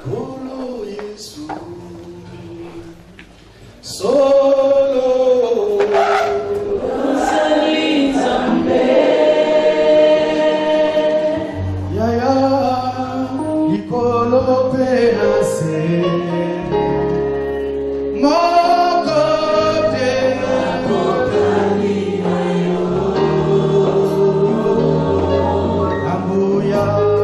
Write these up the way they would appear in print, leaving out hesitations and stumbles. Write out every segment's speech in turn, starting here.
Kolo Yesu solo Salizambe Yaya Ikolo Penase Hallelujah.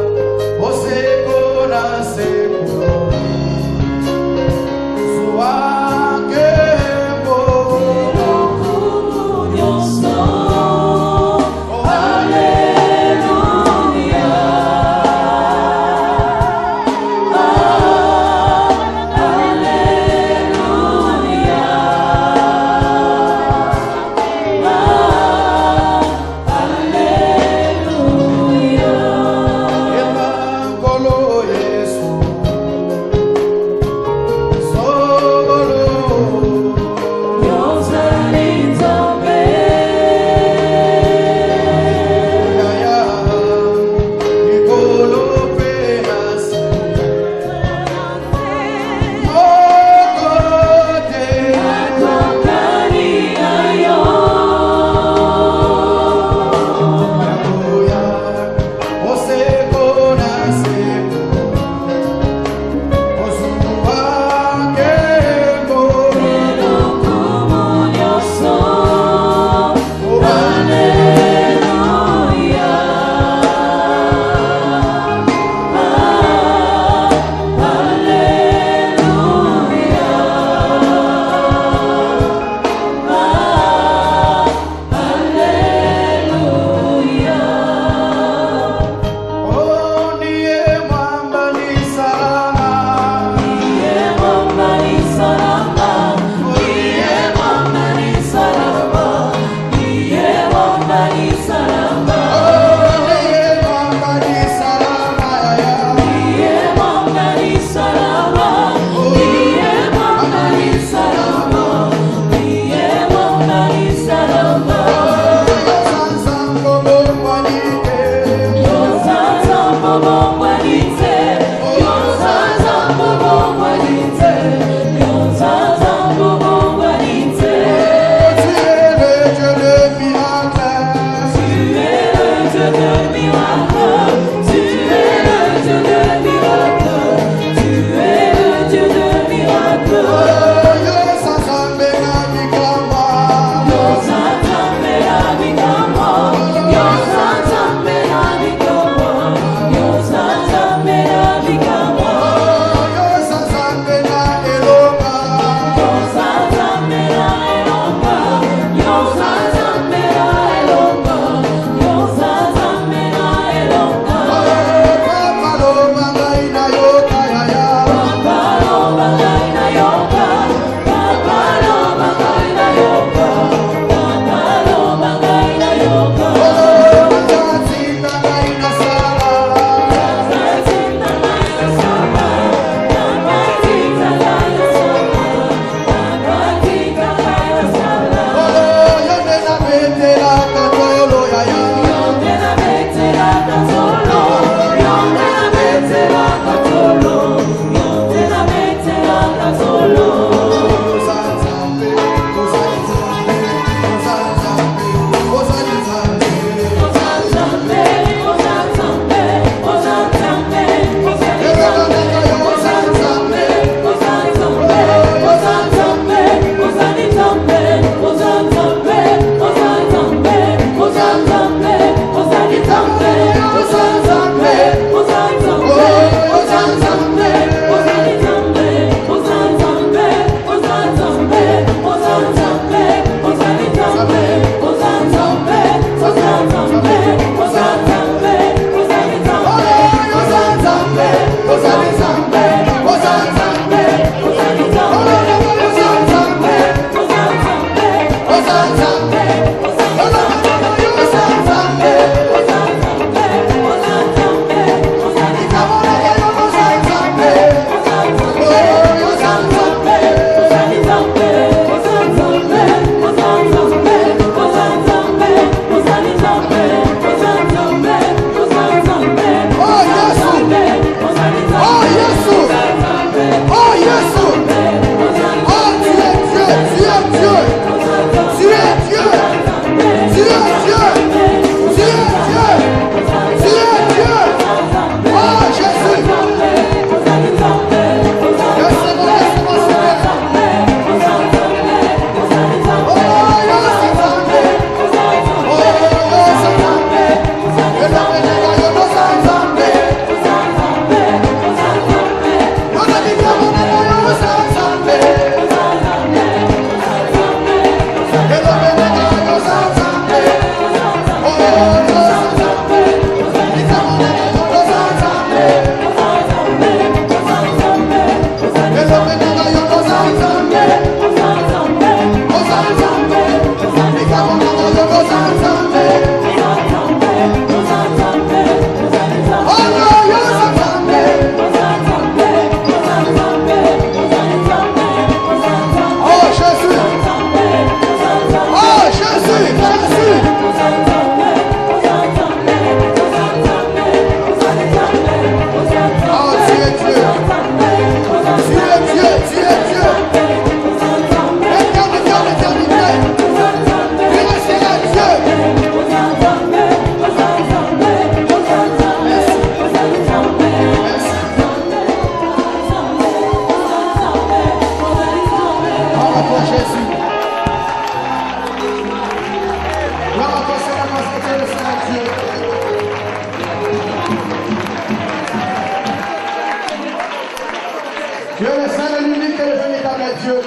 Tu es le seul et l'unique et le véritable Dieu.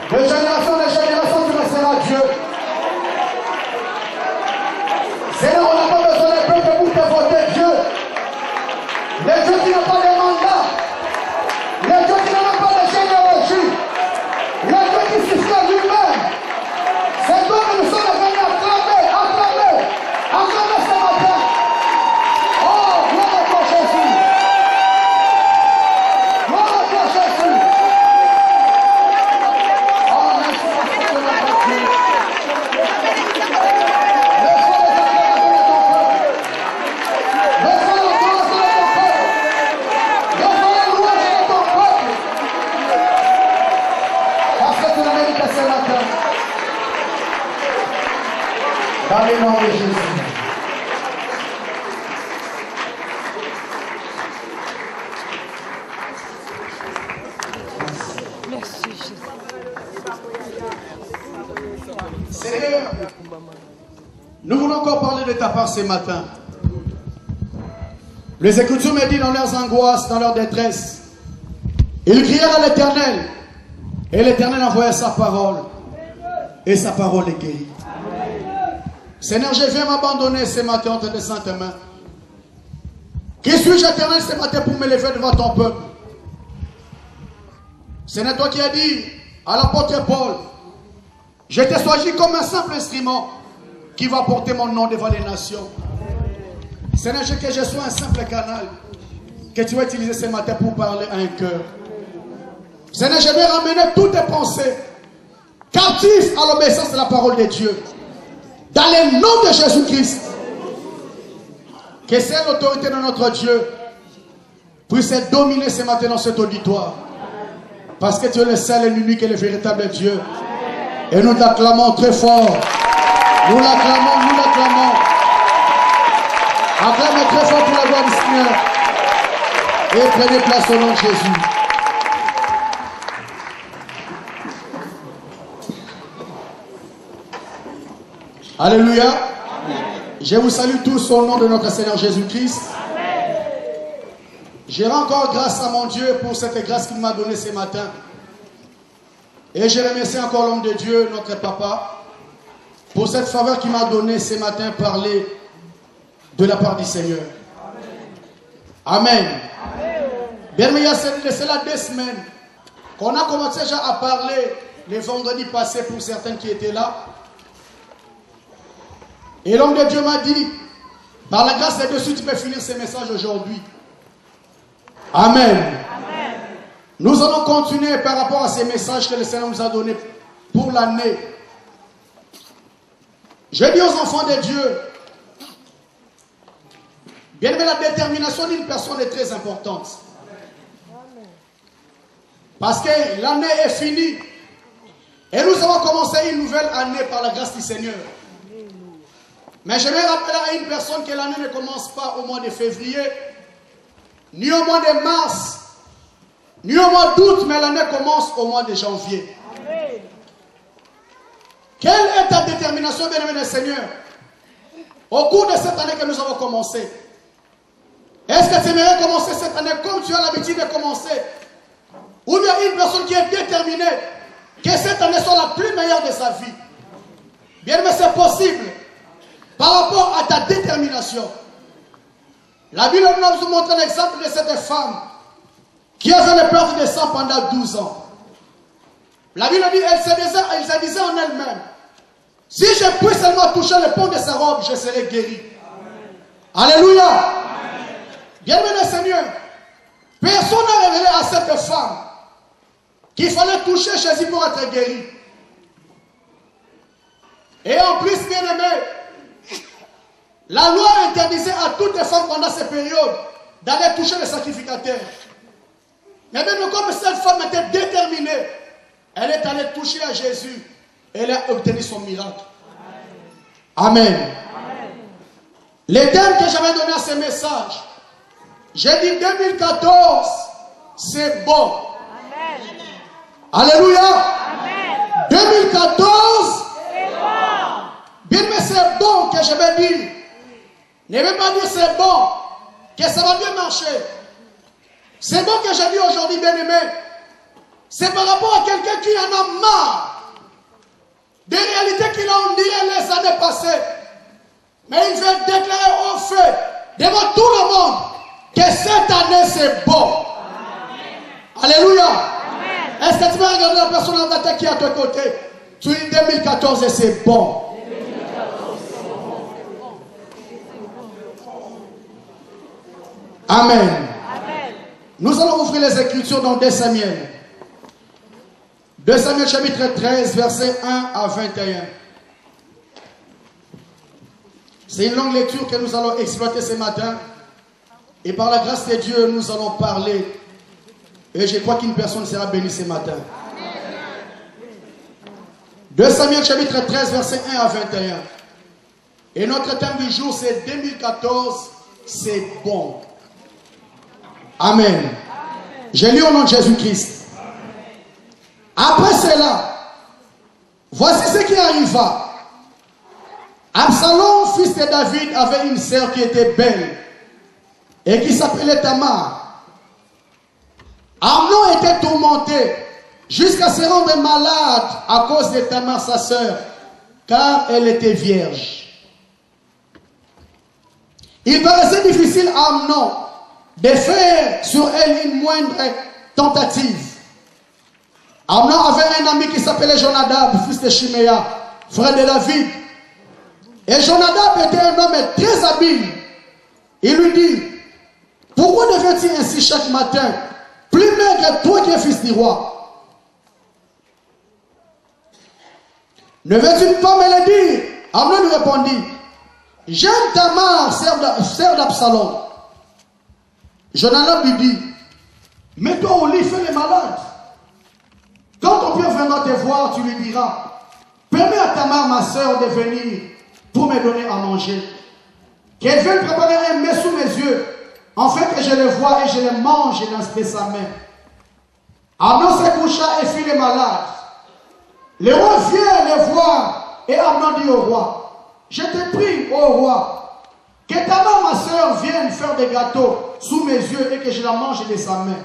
De génération en génération, tu resteras Dieu. Seigneur, on n'a pas besoin des peuples pour te voter Dieu. Les dieux qui n'ont pas de mandat. Les dieux qui n'ont pas de généalogie. Les dieux qui suffisent lui-même. C'est toi que nous sommes venus acclamer ce matin. Oh, gloire à toi Jésus. Gloire à toi Jésus. Oh, merci pour ce que tu as fait. Dans le nom de Jésus. Merci Jésus. Seigneur, nous voulons encore parler de ta part ce matin. Les Écritures me disent dans leurs angoisses, dans leur détresse, ils crièrent à l'Éternel, et l'Éternel envoya sa parole, et sa parole est guérie. Seigneur, je viens m'abandonner ce matin entre tes saintes mains. Qui suis-je, Éternel, ce matin pour me lever devant ton peuple? Seigneur, toi qui as dit à l'apôtre Paul, je t'ai choisi comme un simple instrument qui va porter mon nom devant les nations. Seigneur, que je sois un simple canal que tu vas utiliser ce matin pour parler à un cœur. Seigneur, je vais ramener toutes tes pensées captives à l'obéissance de la parole de Dieu. Dans le nom de Jésus-Christ, que cette autorité de notre Dieu puisse dominer ce matin dans cet auditoire. Parce que tu es le seul et l'unique et le véritable Dieu. Et nous l'acclamons très fort. Nous l'acclamons, nous l'acclamons. Acclamez très fort pour la gloire du Seigneur. Et prenez place au nom de Jésus. Alléluia. Je vous salue tous au nom de notre Seigneur Jésus-Christ. Je rends encore grâce à mon Dieu pour cette grâce qu'il m'a donnée ce matin. Et je remercie encore l'homme de Dieu, notre papa, pour cette faveur qu'il m'a donnée ce matin, parler de la part du Seigneur. Amen. Bien, mais il y a cela 2 semaines qu'on a commencé déjà à parler les vendredis passés pour certains qui étaient là. Et l'homme de Dieu m'a dit, par la grâce de Dieu, tu peux finir ce message aujourd'hui. Amen. Amen. Nous allons continuer par rapport à ces messages que le Seigneur nous a donnés pour l'année. Je dis aux enfants de Dieu, bien aimé, la détermination d'une personne est très importante. Parce que l'année est finie. Et nous avons commencé une nouvelle année par la grâce du Seigneur. Mais je vais rappeler à une personne que l'année ne commence pas au mois de février, ni au mois de mars, ni au mois d'août, mais l'année commence au mois de janvier. Amen. Quelle est ta détermination, bien-aimé du Seigneur, au cours de cette année que nous avons commencé? Est-ce que tu aimerais commencer cette année comme tu as l'habitude de commencer? Ou bien une personne qui est déterminée que cette année soit la plus meilleure de sa vie? Bien-aimé, c'est possible. Par rapport à ta détermination. La Bible nous montre un exemple de cette femme qui avait le perte de sang pendant 12 ans. La Bible dit, elle se disait en elle-même, si je puis seulement toucher le pont de sa robe, je serai guéri. Amen. Alléluia. Amen. Bien-aimé le Seigneur, personne n'a révélé à cette femme qu'il fallait toucher Jésus pour être guéri. Et en plus, bien-aimé, la loi interdisait à toutes les femmes pendant ces périodes d'aller toucher les sacrificateurs. Mais même comme cette femme était déterminée, elle est allée toucher à Jésus et elle a obtenu son miracle. Amen. Amen. Les thèmes que j'avais donné à ce message, j'ai dit 2014, c'est bon. Amen. Alléluia. Amen. 2014, c'est bon. Bien, mais c'est bon que je vais dire. Ne veut pas dire c'est bon, que ça va bien marcher. C'est bon que j'ai dit aujourd'hui, bien-aimé. C'est par rapport à quelqu'un qui en a marre des réalités qu'il a endurées les années passées. Mais il veut déclarer au feu, devant tout le monde, que cette année c'est bon. Amen. Alléluia. Est-ce que tu vas regarder la personne dans ta tête qui est à ton côté? Tu dis 2014 et c'est bon. Amen. Amen. Nous allons ouvrir les Écritures dans 2 Samuel. 2 Samuel chapitre 13, versets 1 à 21. C'est une longue lecture que nous allons exploiter ce matin. Et par la grâce de Dieu, nous allons parler. Et je crois qu'une personne sera bénie ce matin. 2 Samuel chapitre 13, versets 1 à 21. Et notre thème du jour, c'est 2014, c'est bon. Amen. Je lis au nom de Jésus-Christ. Après cela, voici ce qui arriva. Absalom, fils de David, avait une sœur qui était belle et qui s'appelait Tamar. Amnon était tourmenté jusqu'à se rendre malade à cause de Tamar, sa sœur, car elle était vierge. Il paraissait difficile à Amnon de faire sur elle une moindre tentative. Amnon avait un ami qui s'appelait Jonadab, fils de Shiméa, frère de David. Et Jonadab était un homme très habile. Il lui dit, pourquoi deviens-tu ainsi chaque matin, plus maigre toi qui es fils du roi? Ne veux-tu pas me le dire? Amnon lui répondit, j'aime Tamar, sœur d'Absalom. Jonadab lui dit, mets-toi au lit, fais les malades. Quand ton père viendra te voir, tu lui diras, permets à Tamar, ma sœur, de venir pour me donner à manger. Qu'elle vienne préparer un mets sous mes yeux, en fait que je le vois et je le mange dans sa main. Amnon se coucha et fit les malades. Le roi vient les voir et Amnon dit au roi, je te prie, ô roi, que Tamar, ma sœur, vienne faire des gâteaux sous mes yeux et que je la mange de sa main.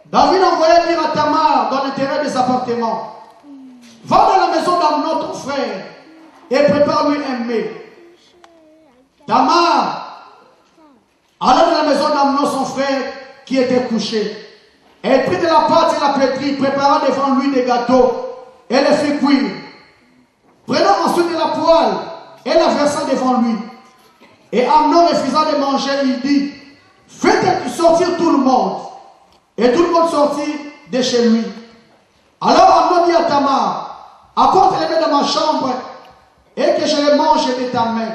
David envoya dire à Tamar dans l'intérieur des appartements, va dans la maison d'Amnon ton frère et prépare-lui un mets. Tamar alla dans la maison d'Amnon son frère qui était couché. Elle prit de la pâte et la pétrit, prépara devant lui des gâteaux et les fit cuire. Prenant ensuite de la poêle et la versa devant lui. Et Amnon refusa de manger, il dit, faites sortir tout le monde. Et tout le monde sortit de chez lui. Alors Amnon dit à Tamar, apporte les mets dans ma chambre et que je les mange de ta main.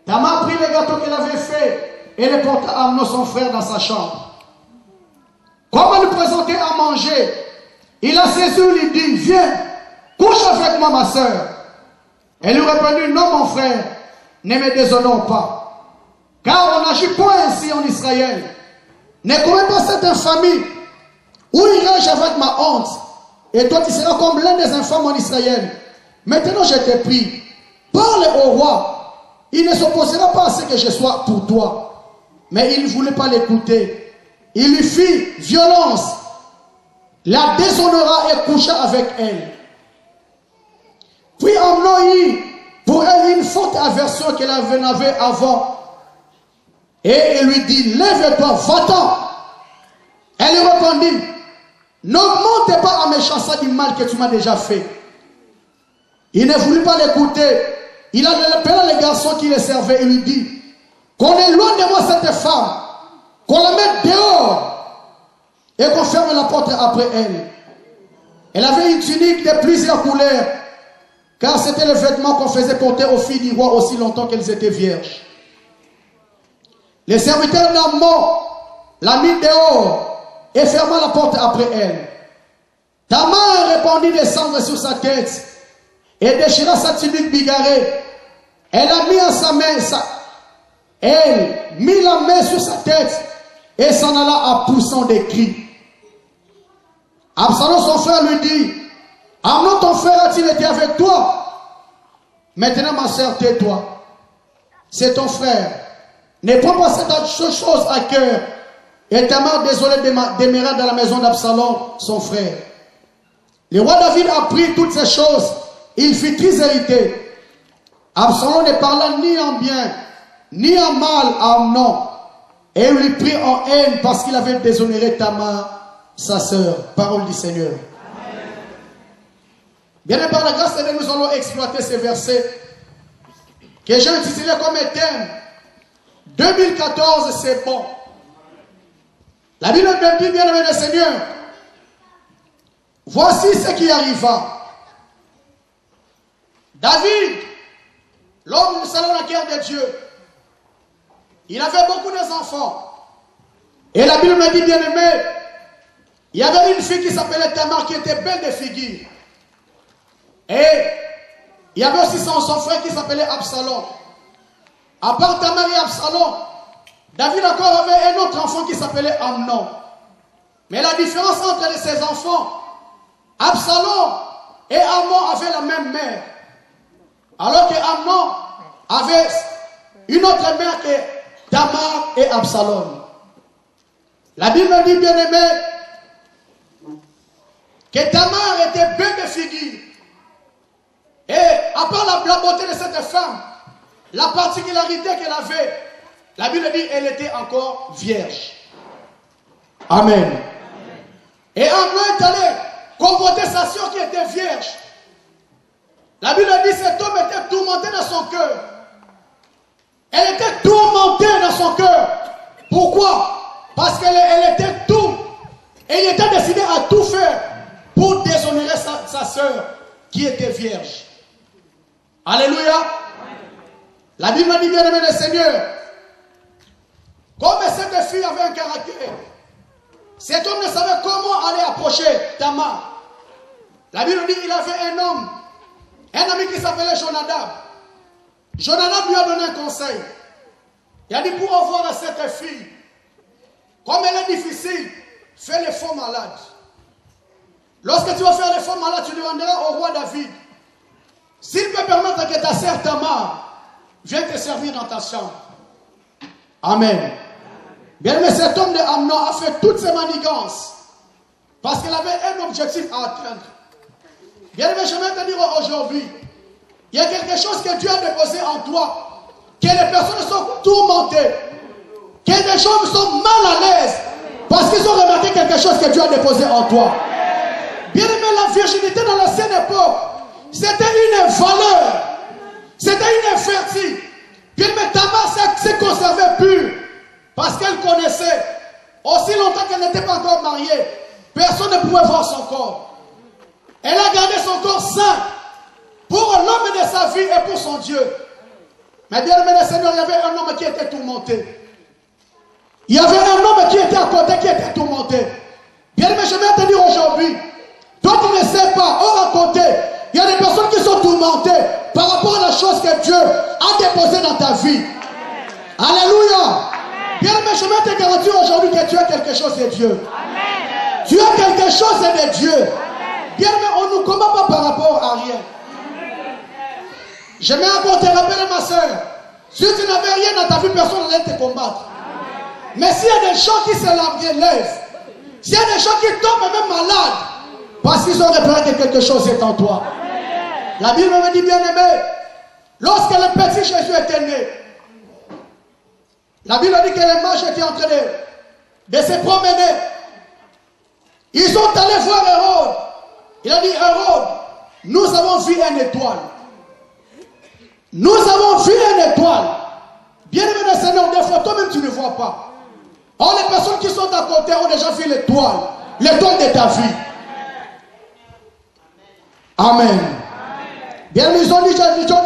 Tamar prit les gâteaux qu'elle avait faits et les porta à Amnon son frère dans sa chambre. Comme elle lui présentait à manger, il a saisi et lui dit, viens, couche avec moi ma soeur. Elle lui répondit, non mon frère, ne me déshonore pas. Car on n'agit point ainsi en Israël. Ne commets pas cette infamie, ou irai-je avec ma honte, et toi tu seras comme l'un des infâmes en Israël. Maintenant je te prie, parle au roi, il ne s'opposera pas à ce que je sois pour toi. Mais il ne voulait pas l'écouter. Il lui fit violence, la déshonora et coucha avec elle. Puis Amnon eut pour elle une forte aversion qu'elle avait avant. Et il lui dit, lève-toi, va-t'en. Elle lui répondit, n'augmente pas à mes chansons du mal que tu m'as déjà fait. Il ne voulut pas l'écouter. Il a appelé les garçons qui le servaient et lui dit, qu'on éloigne de moi cette femme, qu'on la mette dehors et qu'on ferme la porte après elle. Elle avait une tunique de plusieurs couleurs, car c'était le vêtement qu'on faisait porter aux filles du roi aussi longtemps qu'elles étaient vierges. Les serviteurs d'Amnon la mit dehors et ferma la porte après elle. Tamar répandit des cendres sur sa tête et déchira sa tunique bigarrée. Elle a mis à sa main, elle mit la main sur sa tête et s'en alla à poussant des cris. Absalom son frère lui dit, Amnon ton frère a-t-il été avec toi? Maintenant ma soeur, tais-toi. C'est ton frère. Ne prends pas cette chose à cœur, Et Tamar, désolé, demeura dans la maison d'Absalom, son frère. Le roi David apprit toutes ces choses. Il fut très irrité. Absalom ne parla ni en bien, ni en mal à Amnon. Et il lui prit en haine parce qu'il avait déshonoré Tamar, sa sœur. Parole du Seigneur. Bien par la grâce de Dieu, nous allons exploiter ces versets que j'ai intitulés comme un thème. 2014, c'est bon. La Bible même dit, bien aimé le Seigneur, voici ce qui arriva. David, l'homme selon la guerre de Dieu, il avait beaucoup d'enfants. Et la Bible me dit, bien aimé, il y avait une fille qui s'appelait Tamar qui était belle de figure. Et il y avait aussi son frère qui s'appelait Absalom. À part Tamar et Absalom, David encore avait un autre enfant qui s'appelait Amnon. Mais la différence entre ces enfants, Absalom et Amnon avaient la même mère. Alors que Amnon avait une autre mère que Tamar et Absalom. La Bible dit, bien aimé, que Tamar était belle de figure. Et à part la beauté de cette femme, la particularité qu'elle avait, la Bible dit qu'elle était encore vierge. Amen. Et Amnon est allé convoiter sa soeur qui était vierge. La Bible dit que cet homme était tourmenté dans son cœur. Elle était tourmentée dans son cœur. Pourquoi? Parce qu'elle était tout. Et il était décidé à tout faire pour déshonorer sa soeur qui était vierge. Alléluia. La Bible dit, bien aimé le Seigneur, comme cette fille avait un caractère, cet homme ne savait comment aller approcher Tamar. La Bible dit qu'il avait un homme, un ami qui s'appelait Jonadab. Jonadab lui a donné un conseil. Il a dit, pour avoir cette fille, comme elle est difficile, fais les faux malades. Lorsque tu vas faire les faux malades, tu demanderas au roi David, s'il peut permettre que ta sœur Tamar vienne te servir dans ta chambre. Amen. Bien, mais cet homme de Amnon a fait toutes ses manigances parce qu'il avait un objectif à atteindre. Bien, mais je vais te dire aujourd'hui, il y a quelque chose que Dieu a déposé en toi, que les personnes sont tourmentées, que les gens sont mal à l'aise parce qu'ils ont remarqué quelque chose que Dieu a déposé en toi. Bien aimé, la virginité dans l'ancienne époque, c'était une valeur, c'était une infertile. Bien aimé, Tamar s'est conservée pure parce qu'elle connaissait, aussi longtemps qu'elle n'était pas encore mariée, personne ne pouvait voir son corps. Elle a gardé son corps saint pour l'homme de sa vie et pour son Dieu. Mais bien aimé le Seigneur, il y avait un homme qui était tourmenté. Il y avait un homme qui était à côté, qui était tourmenté. Bien aimé, je vais te dire aujourd'hui, toi tu ne sais pas, hors à côté, il y a des personnes qui sont tourmentées par rapport à la chose que Dieu a déposée dans ta vie. Amen. Alléluia. Bien aimé, je vais te garantir aujourd'hui que tu as quelque chose de Dieu. Amen. Tu as quelque chose de Dieu. Amen. Bien aimé, on ne nous combat pas par rapport à rien. Je vais encore te rappeler, ma soeur, si tu n'avais rien dans ta vie, personne n'allait te combattre. Amen. Mais s'il y a des gens qui se lèvent, s'il y a des gens qui tombent même malades, parce qu'ils ont repéré que quelque chose est en toi. Amen. La Bible me dit, bien aimé, lorsque le petit Jésus était né, la Bible dit que les mages étaient en train de se promener. Ils sont allés voir Hérode. Il a dit, Hérode, nous avons vu une étoile. Nous avons vu une étoile. Bien aimé le Seigneur, des fois, toi-même tu ne vois pas. Or, les personnes qui sont à côté ont déjà vu l'étoile. L'étoile de ta vie. Amen. Bien aimé, ils ont déjà vu l'étoile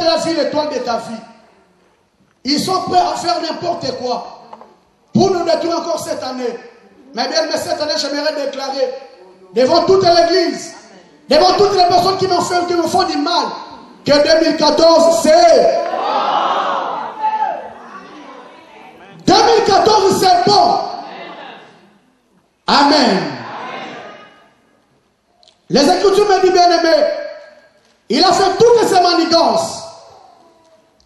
de ta vie. Ils sont prêts à faire n'importe quoi pour nous détruire encore cette année. Mais bien, cette année, j'aimerais déclarer devant toute l'église, devant toutes les personnes qui me font du mal, que 2014, c'est... 2014, c'est bon. Amen. Les Écritures me disent, bien aimé, il a fait toutes ses manigances.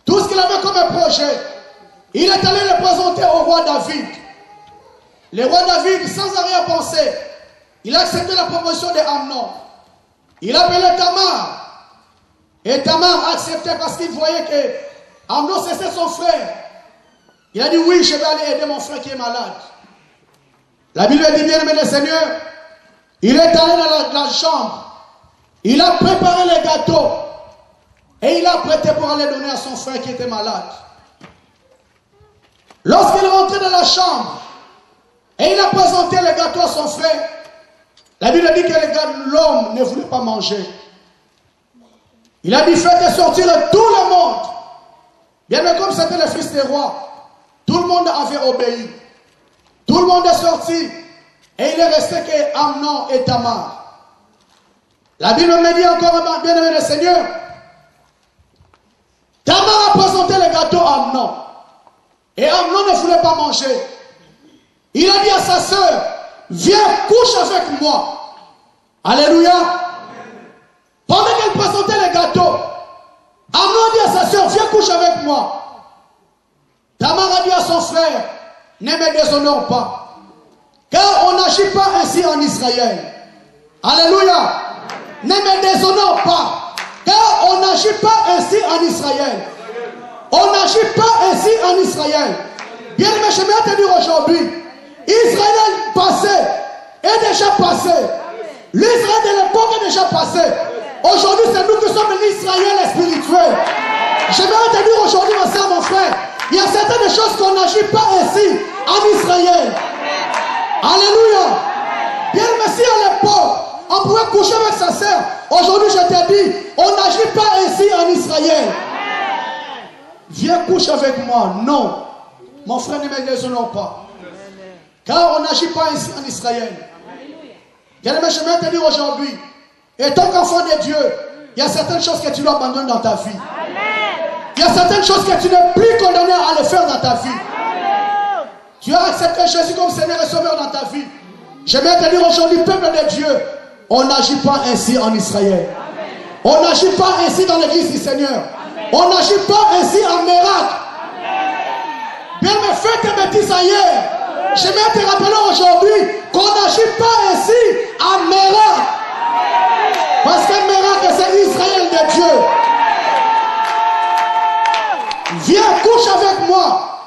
Tout ce qu'il avait comme un projet, il est allé le présenter au roi David. le roi David, sans arrière-pensée, il a accepté la proposition d'Amnon. Il a appelé Tamar. Et Tamar a accepté parce qu'il voyait que Amnon c'était son frère. Il a dit oui, je vais aller aider mon frère qui est malade. La Bible dit bien, aimé le Seigneur, il est allé dans la chambre. Il a préparé les gâteaux. Et il a prêté pour aller donner à son frère qui était malade. Lorsqu'il est rentré dans la chambre, et il a présenté les gâteaux à son frère, la Bible dit que l'homme ne voulait pas manger. Il a dit, faites sortir tout le monde. Bien mais comme c'était le fils des rois, tout le monde avait obéi. Tout le monde est sorti. Et il est resté que Amnon et Tamar. La Bible me dit encore, bien aimé le Seigneur, Tamar a présenté les gâteaux à Amnon. Et Amnon ne voulait pas manger. Il a dit à sa sœur, viens, couche avec moi. Alléluia. Pendant qu'elle présentait les gâteaux, Amnon dit à sa sœur, viens, couche avec moi. Tamar a dit à son frère, ne me déshonore pas. Car on n'agit pas ainsi en Israël. Alléluia. Ne me déshonore pas. Car on n'agit pas ainsi en Israël. On n'agit pas ainsi en Israël. Bien aimé, je vais te dire aujourd'hui, Israël passé est déjà passé. L'Israël de l'époque est déjà passé. Aujourd'hui, c'est nous qui sommes l'Israël spirituel. Je vais te dire aujourd'hui, ma soeur, mon frère, il y a certaines choses qu'on n'agit pas ainsi en Israël. Alléluia. Bien aimé, si à l'époque, on pouvait coucher avec sa sœur, aujourd'hui, je te dis, on n'agit pas ainsi en Israël. Viens coucher avec moi. Non. Mon frère, ne me déshonore pas. Car on n'agit pas ainsi en Israël. Bien-aimé, je vais te dire aujourd'hui, étant qu'enfant de Dieu, il y a certaines choses que tu dois abandonner dans ta vie. Il y a certaines choses que tu n'es plus condamné à les faire dans ta vie. Tu as accepté Jésus comme Seigneur et Sauveur dans ta vie. Je vais te dire aujourd'hui, peuple de Dieu, on n'agit pas ainsi en Israël. On n'agit pas ainsi dans l'église du Seigneur. On n'agit pas ainsi en miracle. Bien, mais fais tes bêtises ailleurs. Je vais te rappeler aujourd'hui qu'on n'agit pas ainsi en miracle. Parce que le miracle, c'est Israël de Dieu. Viens, couche avec moi.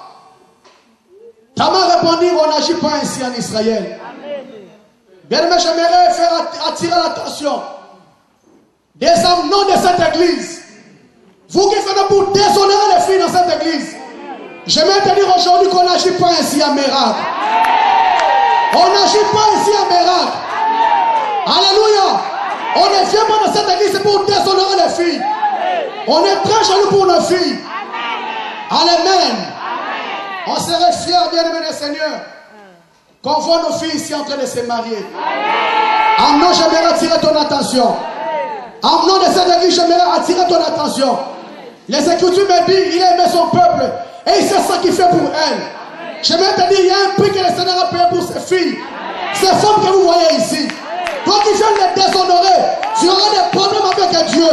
Tamar répondit, on n'agit pas ainsi en Israël. Bien aimé, j'aimerais faire attirer l'attention des hommes non de cette église. Vous qui faites pour déshonorer les filles dans cette église. Je vais te dire aujourd'hui qu'on n'agit pas ainsi en miracle. On n'agit pas ainsi en miracle. Alléluia. On ne vient pas dans cette église pour déshonorer les filles. On est très jaloux pour nos filles. Amen. On serait fiers, bien aimé le Seigneur, qu'on voit nos filles ici en train de se marier. Amnon, j'aimerais attirer ton attention. Amnon de cette église, j'aimerais attirer ton attention. Les Écritures me disent, il a aimé son peuple et il s'est sacrifié pour elle. J'aimerais te dire, il y a un prix que le Seigneur a payé pour ces filles. Ces femmes que vous voyez ici. Quand ils viennent les déshonorer, tu auras des problèmes avec Dieu.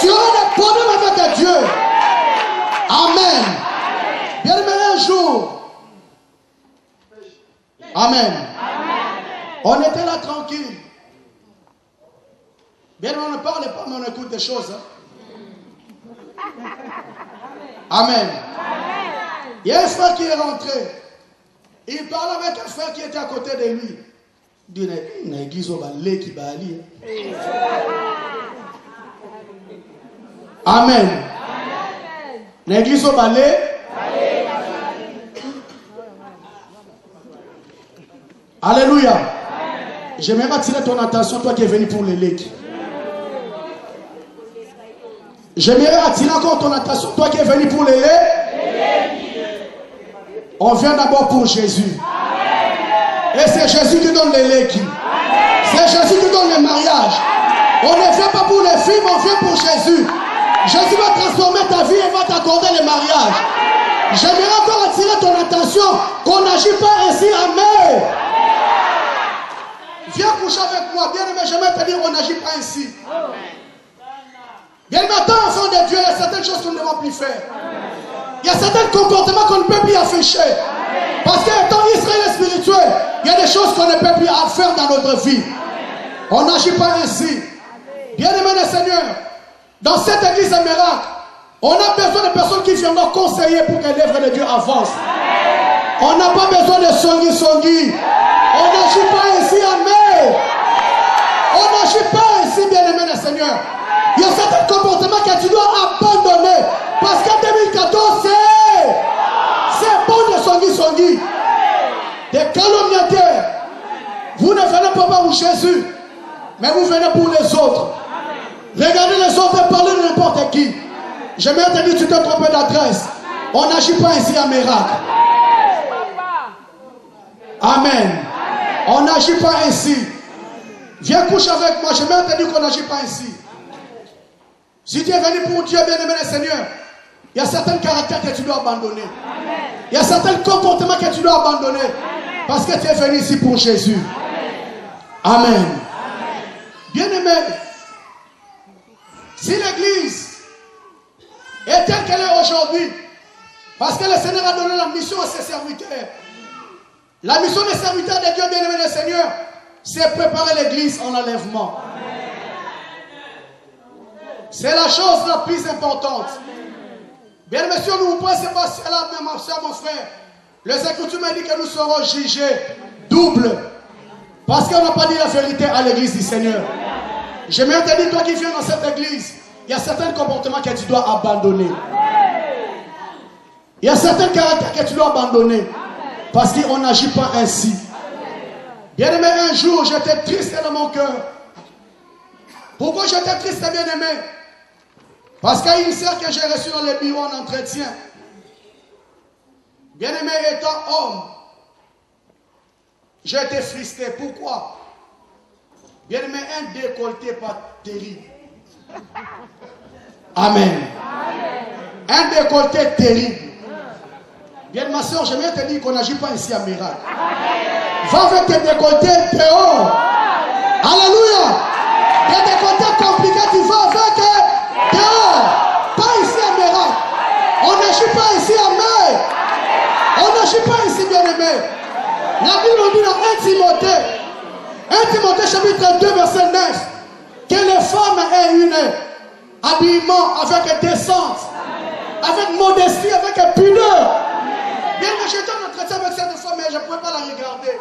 Tu auras des problèmes avec Dieu. Amen. Bien aimé, un jour. Amen. On était là tranquille. Bien, on ne parle pas, mais on écoute des choses. Amen. Il y a un frère qui est rentré. Il parle avec un frère qui était à côté de lui. Il dit, Amen. L'église au balai. Alléluia. J'aimerais attirer ton attention, toi qui es venu pour les legs. J'aimerais attirer encore ton attention, toi qui es venu pour les legs. On vient d'abord pour Jésus. Et c'est Jésus qui donne les legs. C'est Jésus qui donne le mariage. On ne vient pas pour les filles, mais on vient pour Jésus. Jésus va transformer ta vie et va t'accorder le mariage. J'aimerais encore attirer ton attention qu'on n'agit pas ainsi. Amen. Viens coucher avec moi. Bien aimé, j'aimerais te dire qu'on n'agit pas ainsi. Bien maintenant, enfant de Dieu, il y a certaines choses qu'on ne doit plus faire. Il y a certains comportements qu'on ne peut plus afficher. Parce que étant Israël le spirituel, il y a des choses qu'on ne peut plus faire dans notre vie. On n'agit pas ainsi. Bien-aimés le Seigneur, dans cette église de miracle, on a besoin de personnes qui viennent nous conseiller pour que l'œuvre de Dieu avance. On n'a pas besoin de songi. On n'agit pas ainsi, amen. On n'agit pas ainsi, bien-aimé le Seigneur. Il y a certains comportements que tu dois abandonner. Parce qu'en 2014, c'est bon de songi. Des calomniateurs. Vous ne venez pas pour Jésus, mais vous venez pour les autres. Regardez les autres et parlez de n'importe qui. J'aimerais te dire, tu t'es trompé d'adresse. On n'agit pas ainsi à miracle. Amen. On n'agit pas ainsi. Viens coucher avec moi. J'aimerais te dire qu'on n'agit pas ainsi. Si tu es venu pour Dieu, bien-aimé le Seigneur, il y a certains caractères que tu dois abandonner. Il y a certains comportements que tu dois abandonner. Parce que tu es venu ici pour Jésus. Amen. Bien-aimé, si l'église est telle qu'elle est aujourd'hui, parce que le Seigneur a donné la mission à ses serviteurs. La mission des serviteurs de Dieu, bien-aimé le Seigneur, c'est préparer l'église en enlèvement. C'est la chose la plus importante. Bien, monsieur, nous ne pensons pas cela, ma soeur, mon frère. Les Écritures m'ont dit que nous serons jugés double. Parce qu'on n'a pas dit la vérité à l'église du Seigneur. J'aimerais te dire, toi qui viens dans cette église, il y a certains comportements que tu dois abandonner. Il y a certains caractères que tu dois abandonner. Parce qu'on n'agit pas ainsi. Bien-aimé, un jour, j'étais triste dans mon cœur. Pourquoi j'étais triste, bien-aimé? Parce qu'il y a une sœur que j'ai reçue dans les bureaux en entretien. Bien-aimé, étant homme, j'ai été frustré. Pourquoi? Bien-aimé, un décolleté pas terrible. Amen. Un décolleté terrible. Bien, ma soeur, j'aimerais te dire qu'on n'agit pas ici à miracle. Va avec tes décolletés dehors. Alléluia. Des décolletés compliqués, tu vas avec dehors. Pas ici à miracle. On n'agit pas ici à mer. On n'agit pas ici, bien-aimé. La Bible nous dit dans 1 Timothée chapitre 2, verset 9, que les femmes aient une habillement avec décence, avec modestie, avec pudeur. Bien que j'étais en entretien avec cette femme, mais je ne pouvais pas la regarder.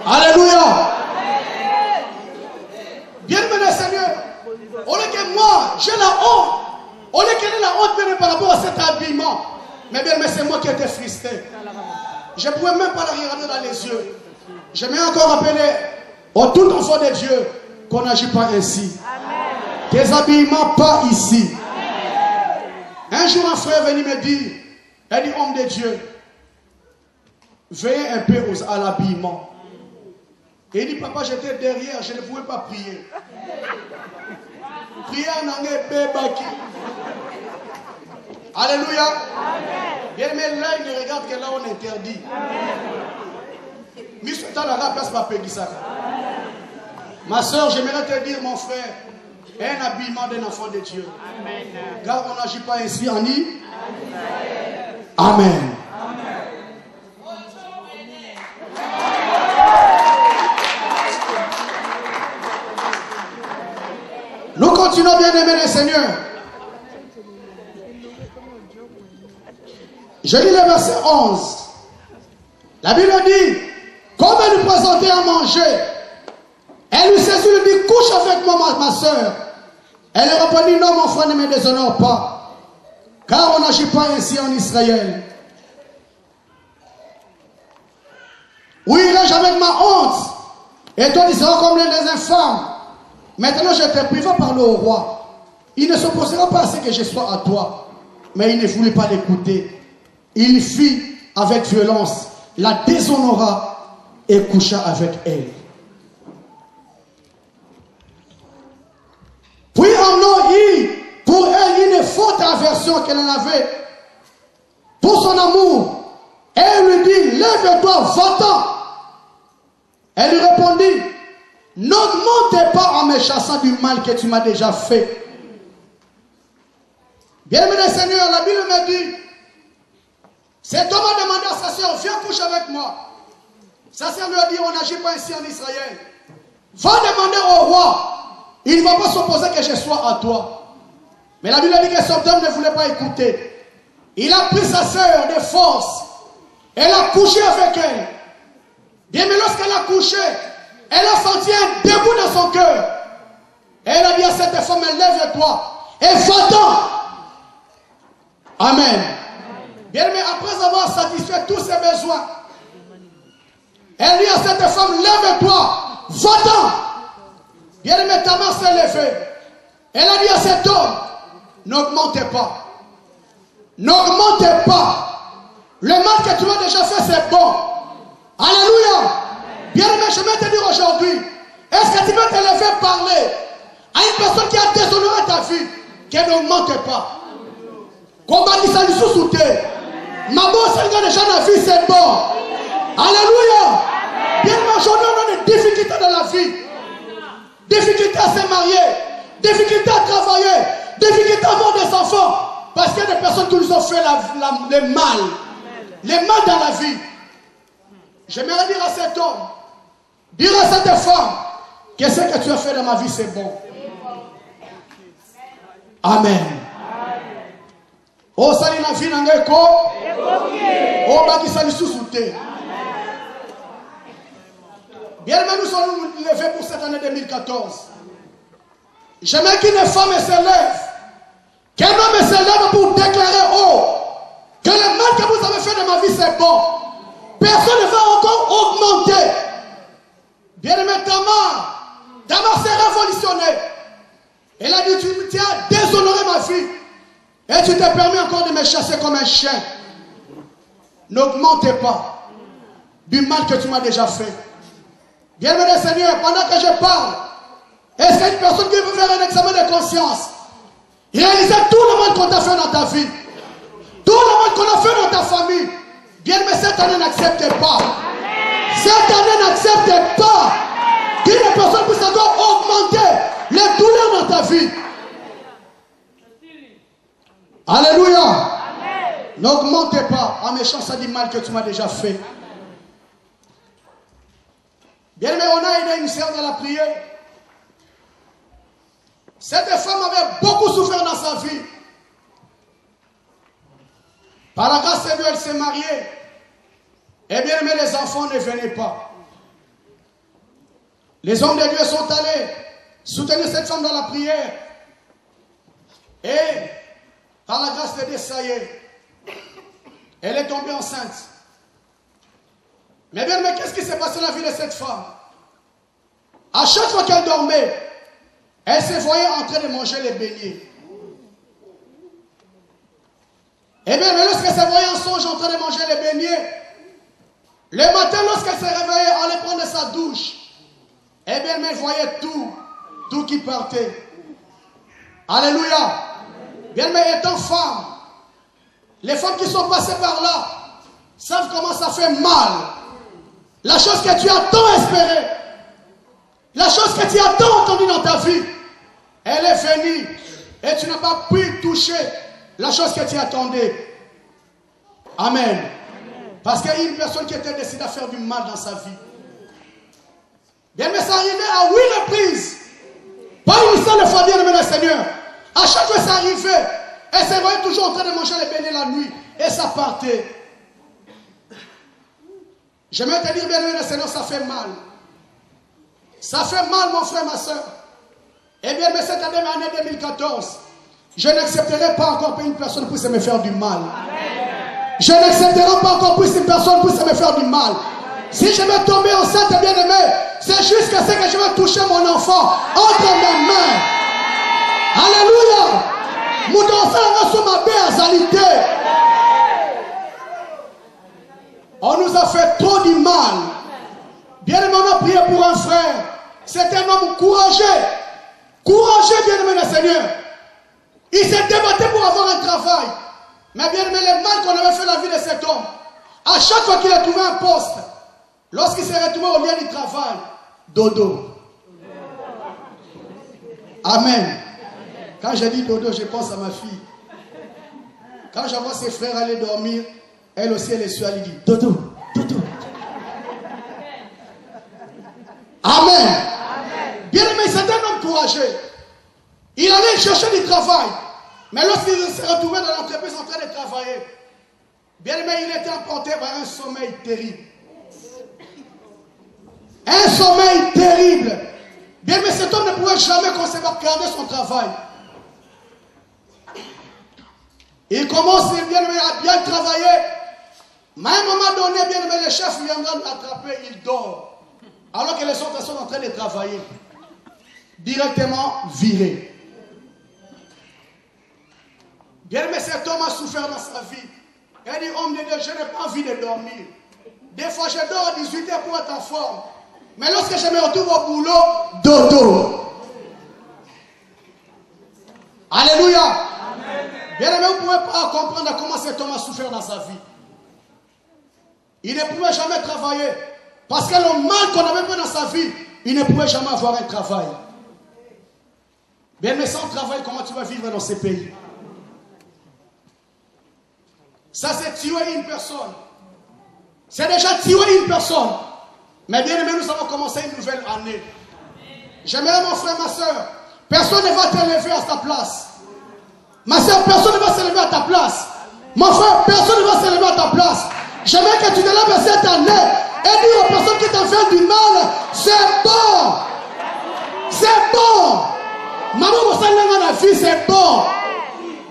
Alléluia. Bien-aimé Seigneur, au lieu que moi, j'ai la honte, au lieu qu'elle ait la honte par rapport à cet habillement, mais bien, c'est moi qui étais frustré. Je ne pouvais même pas la regarder dans les yeux. J'aimerais encore rappeler aux tout enfants de Dieu qu'on n'agit pas ainsi. Tes habillements pas ici. Un jour, un frère est venu me dire, il dit, homme de Dieu, veillez un peu à l'habillement. Et il dit, papa, j'étais derrière, je ne pouvais pas prier. Prier en anglais, bébaki. Alléluia. Bien, mais là, il ne regarde que là, on interdit. Ma soeur, j'aimerais te dire, mon frère, un habillement d'un enfant de Dieu. Amen. Car on n'agit pas ainsi en y. Amen. Nous continuons, bien aimer le Seigneur. Je lis le verset 11. La Bible dit, comme elle lui présentait à manger, elle lui saisit, lui dit, couche avec moi, ma soeur. Elle répondit, non, mon frère, ne me déshonore pas, car on n'agit pas ainsi en Israël. Où irai-je avec ma honte? Et toi, tu seras comme l'un des infâmes. Maintenant, je te prie, va parler au roi. Il ne s'opposera pas à ce que je sois à toi. Mais il ne voulut pas l'écouter. Il fit avec violence, la déshonora et coucha avec elle. Puis Amnon eut pour elle une forte aversion qu'elle en avait pour son amour. Et elle lui dit, lève-toi, va-t'en. Elle lui répondit, n'augmente pas en me chassant du mal que tu m'as déjà fait. Bien-aimé Seigneur, la Bible me dit, cet homme a demandé à sa sœur, viens coucher avec moi. Sa sœur lui a dit, on n'agit pas ici en Israël. Va demander au roi. Il ne va pas s'opposer que je sois à toi. Mais la Bible dit que cet homme ne voulait pas écouter. Il a pris sa sœur de force. Elle a couché avec elle. Bien, mais lorsqu'elle a couché, elle a senti un dégoût dans son cœur. Elle a dit à cette femme, lève-toi et va-t'en. Amen. Bien, mais après avoir satisfait tous ses besoins, elle dit à cette femme, lève-toi, va-t'en. Bien, mais Tamar s'est levée. Elle a dit à cet homme, n'augmentez pas. N'augmentez pas. Le mal que tu as déjà fait, c'est bon. Alléluia. Bien aimé, je vais te dire aujourd'hui, est-ce que tu veux te lever parler à une personne qui a déshonoré ta vie, qu'elle n'augmente pas. Combat qui s'en sous-souté. Ma bonne Seigneur, déjà la vie, c'est bon. Alléluia. Bien aimé, aujourd'hui, on a des difficultés dans la vie. Difficulté à se marier, difficulté à travailler, difficulté à avoir des enfants. Parce qu'il y a des personnes qui nous ont fait le mal. Le mal dans la vie. J'aimerais dire à cet homme, dire à cette femme, que ce que tu as fait dans ma vie, c'est bon. Amen. Oh, salut la vie, n'engeko. Oh, baki salut sous-souté. Bien aimé, nous sommes levés pour cette année 2014. J'aimerais qu'une femme se lève, qu'un homme se lève pour déclarer que le mal que vous avez fait de ma vie, c'est bon. Personne ne va encore augmenter. Bien aimé, Tamar s'est révolutionnée. Elle a dit, tu as déshonoré ma vie. Et tu te permets encore de me chasser comme un chien. N'augmentez pas du mal que tu m'as déjà fait. Bien-aimé Seigneur, pendant que je parle, est-ce qu'il y a une personne qui veut faire un examen de conscience? Réaliser tout le mal qu'on t'a fait dans ta vie. Tout le mal qu'on a fait dans ta famille. Bien-aimé, cette année n'accepte pas. Cette année n'accepte pas qu'une personne puisse encore augmenter les douleurs dans ta vie. Alléluia. N'augmentez pas en méchant ça du mal que tu m'as déjà fait. Bien aimé, on a aidé une sœur dans la prière. Cette femme avait beaucoup souffert dans sa vie. Par la grâce de Dieu, elle s'est mariée. Et bien aimé, les enfants ne venaient pas. Les hommes de Dieu sont allés soutenir cette femme dans la prière. Et par la grâce de Dieu, ça y est, elle est tombée enceinte. Mais bien, mais qu'est-ce qui s'est passé dans la vie de cette femme? À chaque fois qu'elle dormait, elle se voyait en train de manger les beignets. Et bien, mais lorsqu'elle se voyait en songe en train de manger les beignets, le matin, lorsqu'elle se réveillait, elle allait prendre sa douche. Et bien, mais elle voyait tout qui partait. Alléluia. Bien, mais étant femme, les femmes qui sont passées par là savent comment ça fait mal. La chose que tu as tant espérée, la chose que tu as tant entendue dans ta vie, elle est venue et tu n'as pas pu toucher la chose que tu attendais. Amen. Parce qu'il y a une personne qui était décidée à faire du mal dans sa vie. Bien, mais ça arrivait à 8 reprises. Pas une seule fois, bien aimé le Seigneur. À chaque fois ça arrivait, elle se voyait toujours en train de manger les beignets la nuit. Et ça partait. J'aimerais te dire, bien aimé le Seigneur, ça fait mal. Ça fait mal, mon frère, ma soeur. Et bien, mais cette année 2014, je n'accepterai pas encore qu'une personne puisse me faire du mal. Je n'accepterai pas encore qu'une personne puisse me faire du mal. Si je vais tomber enceinte, bien aimé, c'est jusqu'à ce que je vais toucher mon enfant entre mes mains. Alléluia. On nous a fait trop du mal. Bien aimé, on a prié pour un frère. C'est un homme courageux. Courageux, bien aimé le Seigneur. Il s'est débattu pour avoir un travail. Mais bien aimé, le mal qu'on avait fait la vie de cet homme, à chaque fois qu'il a trouvé un poste, lorsqu'il s'est retrouvé au lieu du travail, dodo. Amen. Quand je dis dodo, je pense à ma fille. Quand je vois ses frères aller dormir, elle aussi, elle est sur, elle dit, dodo, dodo. Amen. Bien aimé, c'est un homme courageux. Il allait chercher du travail. Mais lorsqu'il s'est retrouvé dans l'entreprise en train de travailler, bien aimé, il était emporté par un sommeil terrible. Un sommeil terrible. Bien aimé, cet homme ne pouvait jamais concevoir garder son travail. Il commence, bien aimé, à bien travailler. Mais à un moment donné, bien aimé, le chef viendra l'attraper, il dort. Alors que les autres sont en train de travailler. Directement viré. Bien aimé, cet homme a souffert dans sa vie. Il dit, homme de Dieu, je n'ai pas envie de dormir. Des fois, je dors à 18 h pour être en forme. Mais lorsque je me retrouve au boulot, dodo. Alléluia. Amen. Bien aimé, vous ne pouvez pas comprendre comment cet homme a souffert dans sa vie. Il ne pouvait jamais travailler. Parce que le mal qu'on avait fait dans sa vie, il ne pouvait jamais avoir un travail. Bien, mais sans travail, comment tu vas vivre dans ces pays? Ça, c'est tuer une personne. C'est déjà tuer une personne. Mais bien aimé, nous allons commencer une nouvelle année. J'aimerais, mon frère, ma soeur, personne ne va t'élever à ta place. Ma soeur, personne ne va s'élever à ta place. Mon frère, personne ne va s'élever à ta place. J'aimerais que tu te lèves cette année et dis aux personnes qui t'ont fait du mal, c'est bon. C'est bon. Maman, vous savez, dans la vie, c'est bon.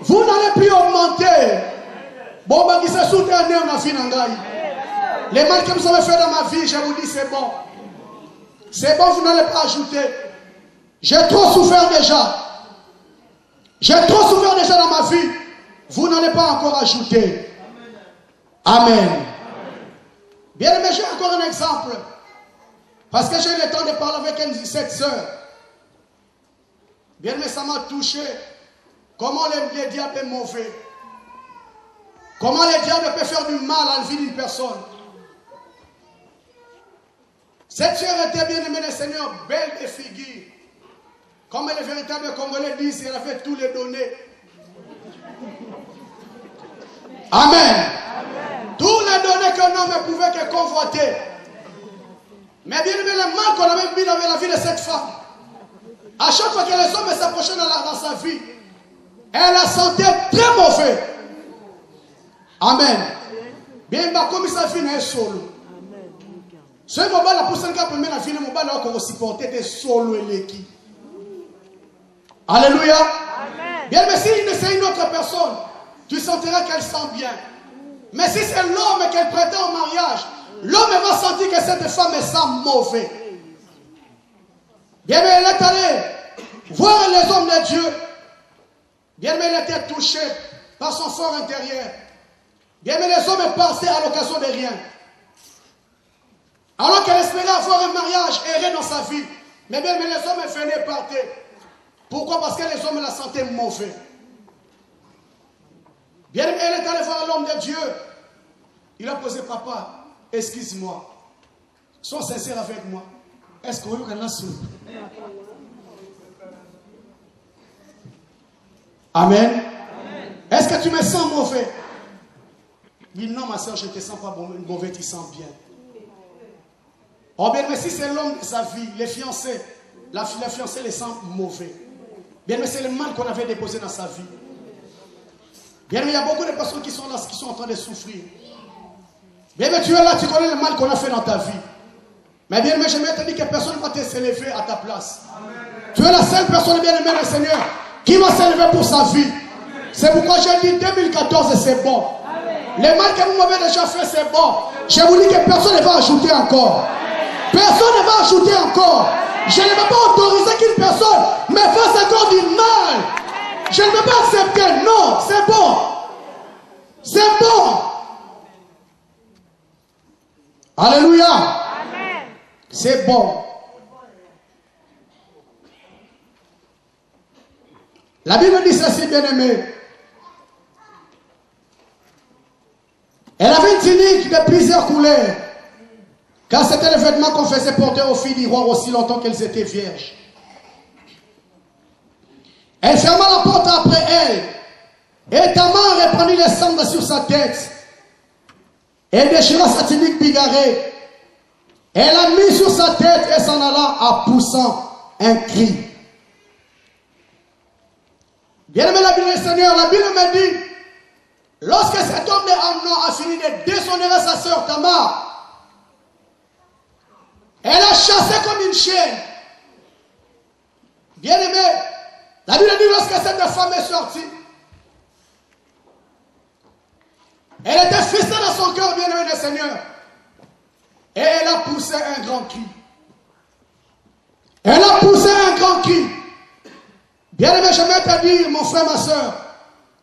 Vous n'allez plus augmenter. Bon, bah, qui s'est soutenu en vie, les mal que vous avez fait dans ma vie, je vous dis, c'est bon. C'est bon, vous n'allez pas ajouter. J'ai trop souffert déjà. J'ai trop souffert déjà dans ma vie. Vous n'allez pas encore ajouter. Amen. Bien aimé, j'ai encore un exemple. Parce que j'ai eu le temps de parler avec cette sœur. Bien aimé, ça m'a touché. Comment le diable est mauvais. Comment le diable peut faire du mal à la vie d'une personne. Cette sœur était bien aimée, le Seigneur, belle de figure. Comme les véritables Congolais disent, elle avait tous les données. Amen. Tous les données qu'un homme ne pouvait que convoiter. Mais bien aimé, le mal qu'on avait mis dans la vie de cette femme. À chaque fois que les hommes s'approchaient dans sa vie, elle la sentait très mauvaise. Amen. Bien, comme ça finit solo. Ce moment là pour celle qui a permis la vie, le moment là qu'on va supporter des solo et l'équipe. Alléluia. Amen. Bien, mais si c'est une autre personne, tu sentiras qu'elle sent bien. Mais si c'est l'homme qu'elle prêtait au mariage, l'homme va sentir que cette femme sent mauvais. Bien, mais elle est allée voir les hommes de Dieu. Bien, mais elle était touchée par son fort intérieur. Bien, mais les hommes pensaient à l'occasion de rien. Alors qu'elle espérait avoir un mariage erré dans sa vie. Mais bien, mais les hommes venaient partir. Pourquoi? Parce que les hommes la sentaient mauvais. Bien, mais elle est allée voir l'homme de Dieu. Il a posé, papa, excuse-moi. Sois sincère avec moi. Est-ce que vous avez sous? Amen. Est-ce que tu me sens mauvais? Il dit, non, ma soeur, je ne te sens pas mauvais, tu sens bien. Oh bien, mais si c'est l'homme de sa vie, les fiancés, la fiancée les sent mauvais. Bien, mais c'est le mal qu'on avait déposé dans sa vie. Bien, mais il y a beaucoup de personnes qui sont là, qui sont en train de souffrir. Bien, mais tu es là, tu connais le mal qu'on a fait dans ta vie. Mais bien, mais je vais te dire que personne ne va te s'élever à ta place. Amen. Tu es la seule personne, bien aimée, le Seigneur, qui va s'élever pour sa vie. C'est pourquoi j'ai dit 2014, c'est bon. Amen. Les mal que vous m'avez déjà fait, c'est bon. Je vous dis que personne ne va ajouter encore. Personne ne va ajouter encore. Je ne vais pas autoriser qu'une personne me fasse encore du mal. Je ne vais pas accepter. Non, c'est bon. C'est bon. Alléluia. C'est bon. La Bible dit ceci, bien aimé. Elle avait une tunique de plusieurs couleurs. Car c'était le vêtement qu'on faisait porter aux filles du roi aussi longtemps qu'elles étaient vierges. Elle ferma la porte après elle Et Tamar répandit les cendres sur sa tête et déchira sa tunique bigarrée. Elle a mis sur sa tête et s'en alla en poussant un cri. Bien-aimé la Bible du Seigneur, la Bible me dit, lorsque cet homme de Amnon a fini de déshonorer sa sœur Tamar, elle a chassé comme une chienne. Bien-aimé, la Bible dit lorsque cette femme est sortie, elle était fixée dans son cœur, bien-aimé du Seigneur. Et elle a poussé un grand cri. Elle a poussé un grand cri. Bien-aimé, j'aimerais te dire, mon frère, ma soeur,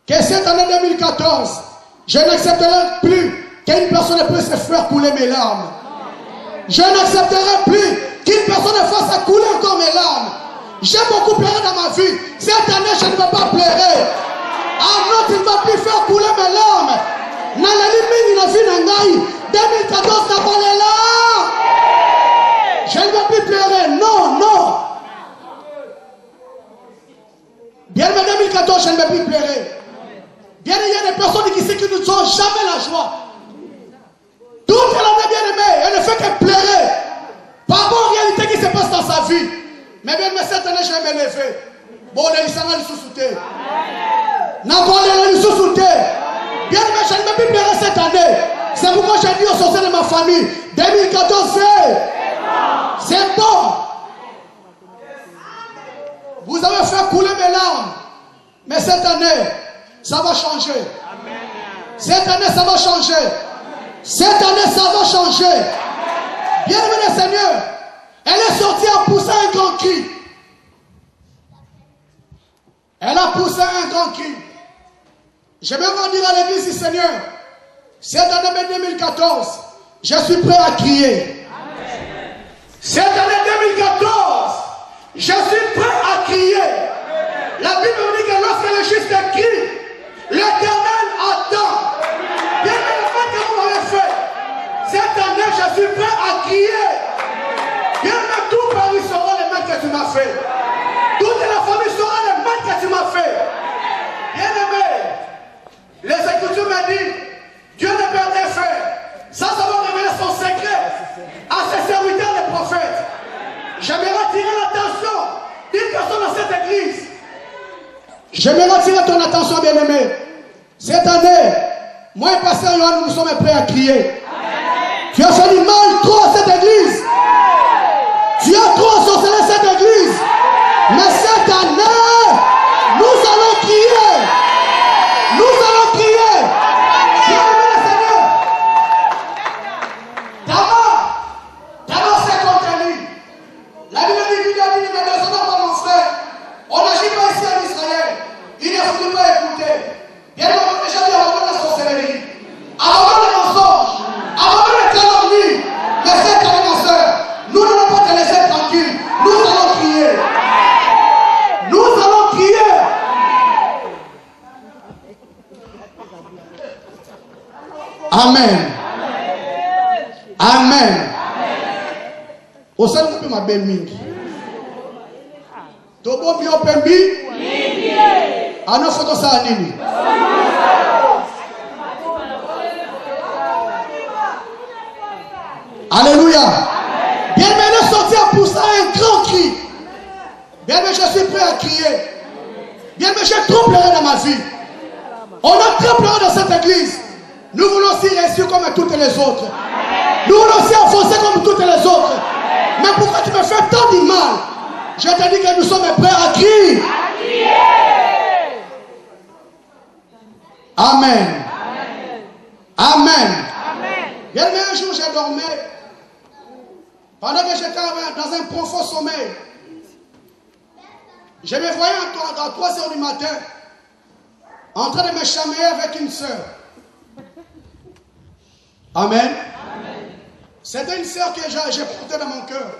que cette année 2014, je n'accepterai plus qu'une personne puisse se faire couler mes larmes. Je n'accepterai plus qu'une personne fasse couler encore mes larmes. J'ai beaucoup pleuré dans ma vie. Cette année, je ne vais pas pleurer. Ah non, tu ne vas plus faire couler mes larmes. Dans la limite de la vie d'Angaï, 2014, n'a pas les larmes. Je ne vais plus pleurer. Non, non. Bien aimé 2014, je ne vais plus pleurer. Bien il y a des personnes qui ne nous donnent jamais la joie. Toute l'année, bien aimé, elle ne fait que pleurer. Par rapport aux réalités qui se passent dans sa vie. Mais bien aimé, cette année, je vais m'élever. Bon, on est ici, on est sous-souté. Bien aimé, je ne vais plus pleurer cette année. C'est pourquoi j'ai dit aux sorciers de ma famille, 2014, c'est bon. Vous avez fait couler mes larmes. Mais cette année, ça va changer. Cette année, ça va changer. Cette année, ça va changer. Bien-aimé le Seigneur, elle est sortie à pousser un grand cri. Elle a poussé un grand cri. Je vais dire à l'église du Seigneur, cette année 2014, je suis prêt à crier. Cette année 2014, je suis prêt à crier. La Bible dit que lorsque le juste crie, l'Éternel attend. Bien que le fait que vous m'avez fait, cette année je suis prêt à crier. Bien que tout Paris saura les mains que tu m'as fait. Toute la famille saura les mains que tu m'as fait. Bien aimé, les Écritures me disent, Dieu ne perd des faits. Ça va révéler son secret à ses serviteurs les prophètes. J'aimerais attirer l'attention d'une personne dans cette église. J'aimerais attirer ton attention, bien-aimé. Cette année, moi et Pasteur Yohan, nous sommes prêts à crier. Amen. Tu as fait du mal trop à cette église. Tu as trop sorcelé cette église. Mais cette année, nous allons crier. Nous allons crier. Bien-aimé le Seigneur. D'abord c'est contre lui. La Bible dit, mais ne sois pas mon frère. On n'agit pas ici en Israël. Il ne faut pas écouter. Bien entendu, déjà dit abandonne la sorcellerie. Abandonne les mensonges. Abandonne les calomnies. Mais cette année, ma soeur, nous n'allons pas te laisser tranquille. Nous allons crier. Nous allons crier. Amen. Amen. Au sein de ma belle mingi. Tobo bio pembi. Ano photo sa nini. Alléluia. Bien aimé, sortir à pousser un grand cri. Bien aimé, je suis prêt à crier. Bien aimé, j'ai trop pleuré dans ma vie. On a trop pleuré dans cette église. Nous voulons aussi réussir comme toutes les autres. Nous voulons aussi avancer comme toutes les autres. Mais pourquoi tu me fais tant de mal? Je te dis que nous sommes prêts à crier. Amen. Amen. Bien aimé, un jour j'ai dormi. Pendant que j'étais dans un profond sommeil, je me voyais à 3 heures du matin en train de me chamailler avec une sœur. Amen. C'était une sœur que j'ai portée dans mon cœur.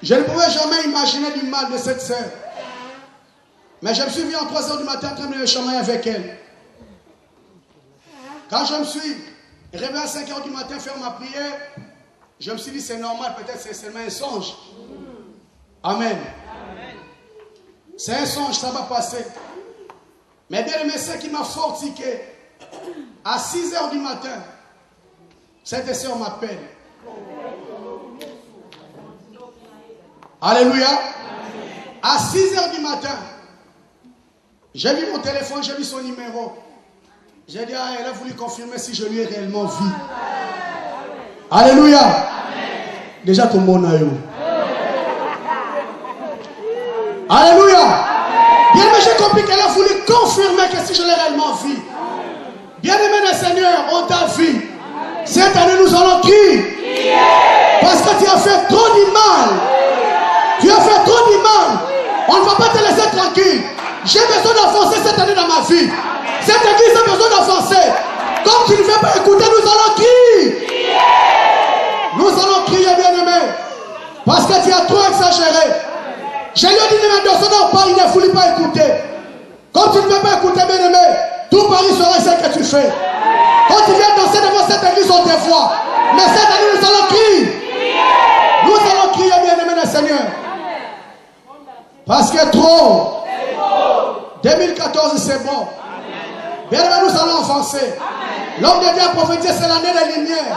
Je ne pouvais jamais imaginer du mal de cette sœur. Mais je me suis vu en 3 heures du matin en train de me chamailler avec elle. Quand je me suis réveillé à 5 heures du matin faire ma prière, je me suis dit c'est normal, peut-être c'est seulement un songe. Amen. C'est un songe, ça va passer. Mais bien aimé, ce qui m'a fortifié, à 6 h du matin, cette sœur m'appelle. Alléluia. À 6 h du matin, j'ai vu mon téléphone, j'ai vu son numéro. J'ai dit, ah, elle a voulu confirmer si je lui ai réellement vu. Alléluia. Déjà tout le monde a eu. Alléluia. Bien aimé, j'ai compris qu'elle a voulu confirmer que si je l'ai réellement vu. Bien aimé le Seigneur, on t'a vu. Cette année, nous allons crier. Parce que tu as fait trop du mal. Tu as fait trop du mal. On ne va pas te laisser tranquille. J'ai besoin d'avancer cette année dans ma vie. Cette église a besoin d'avancer. Comme tu ne veux pas écouter, nous allons crier. Nous allons crier, bien-aimé. Parce que tu as trop exagéré. Je lui ai dit, ne me donnons pas, il ne voulait pas écouter. Comme tu ne veux pas écouter, bien-aimé, tout Paris saura ce que tu fais. Quand tu viens danser devant cette église, on te voit. Mais cette année, nous allons crier. Nous allons crier, bien-aimé le Seigneur. Parce que trop. 2014, c'est bon. Bien-aimé, nous allons avancer. L'homme de Dieu a prophétisé, c'est l'année des lumières.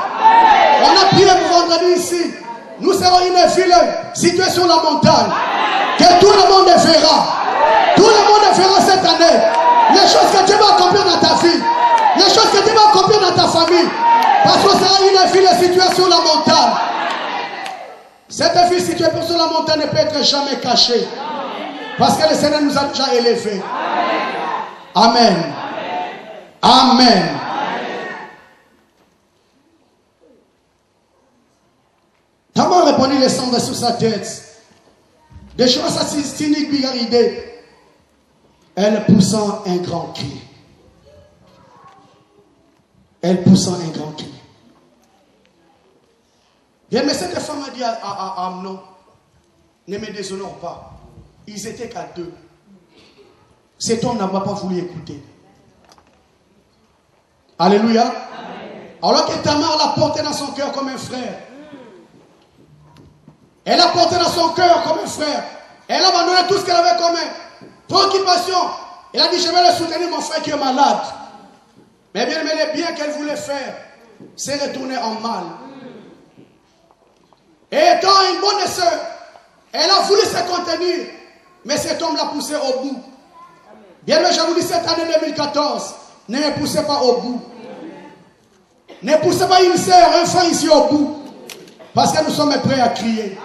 On a prié pour vendredi ici. Nous serons une ville située sur la montagne. Que tout le monde verra. Tout le monde verra cette année. Les choses que Dieu va accomplir dans ta vie. Les choses que Dieu va accomplir dans ta famille. Parce qu'on sera une ville située sur la montagne. Cette ville située sur la montagne ne peut être jamais cachée. Parce que le Seigneur nous a déjà élevés. Amen. Amen. Comment répondre les cendres sur sa tête? Des choses assez cyniques, bigarridées. Elle poussant un grand cri. Elle poussant un grand cri. Bien, mais cette femme a dit à Amnon, ne me déshonore pas. Ils étaient qu'à 2. Cet homme n'a pas voulu écouter. Alléluia. Amen. Alors que Tamar l'a porté dans son cœur comme un frère. Elle l'a porté dans son cœur comme un frère. Elle a abandonné tout ce qu'elle avait comme préoccupation. Elle a dit, je vais le soutenir, mon frère qui est malade. Mais bien, le bien qu'elle voulait faire s'est retourné en mal. Et étant une bonne sœur, elle a voulu se contenir. Mais cet homme l'a poussé au bout. Bien, mais je vous dis, cette année 2014, ne me poussez pas au bout. Ne poussez pas une sœur, un frère ici au bout. Parce que nous sommes prêts à crier.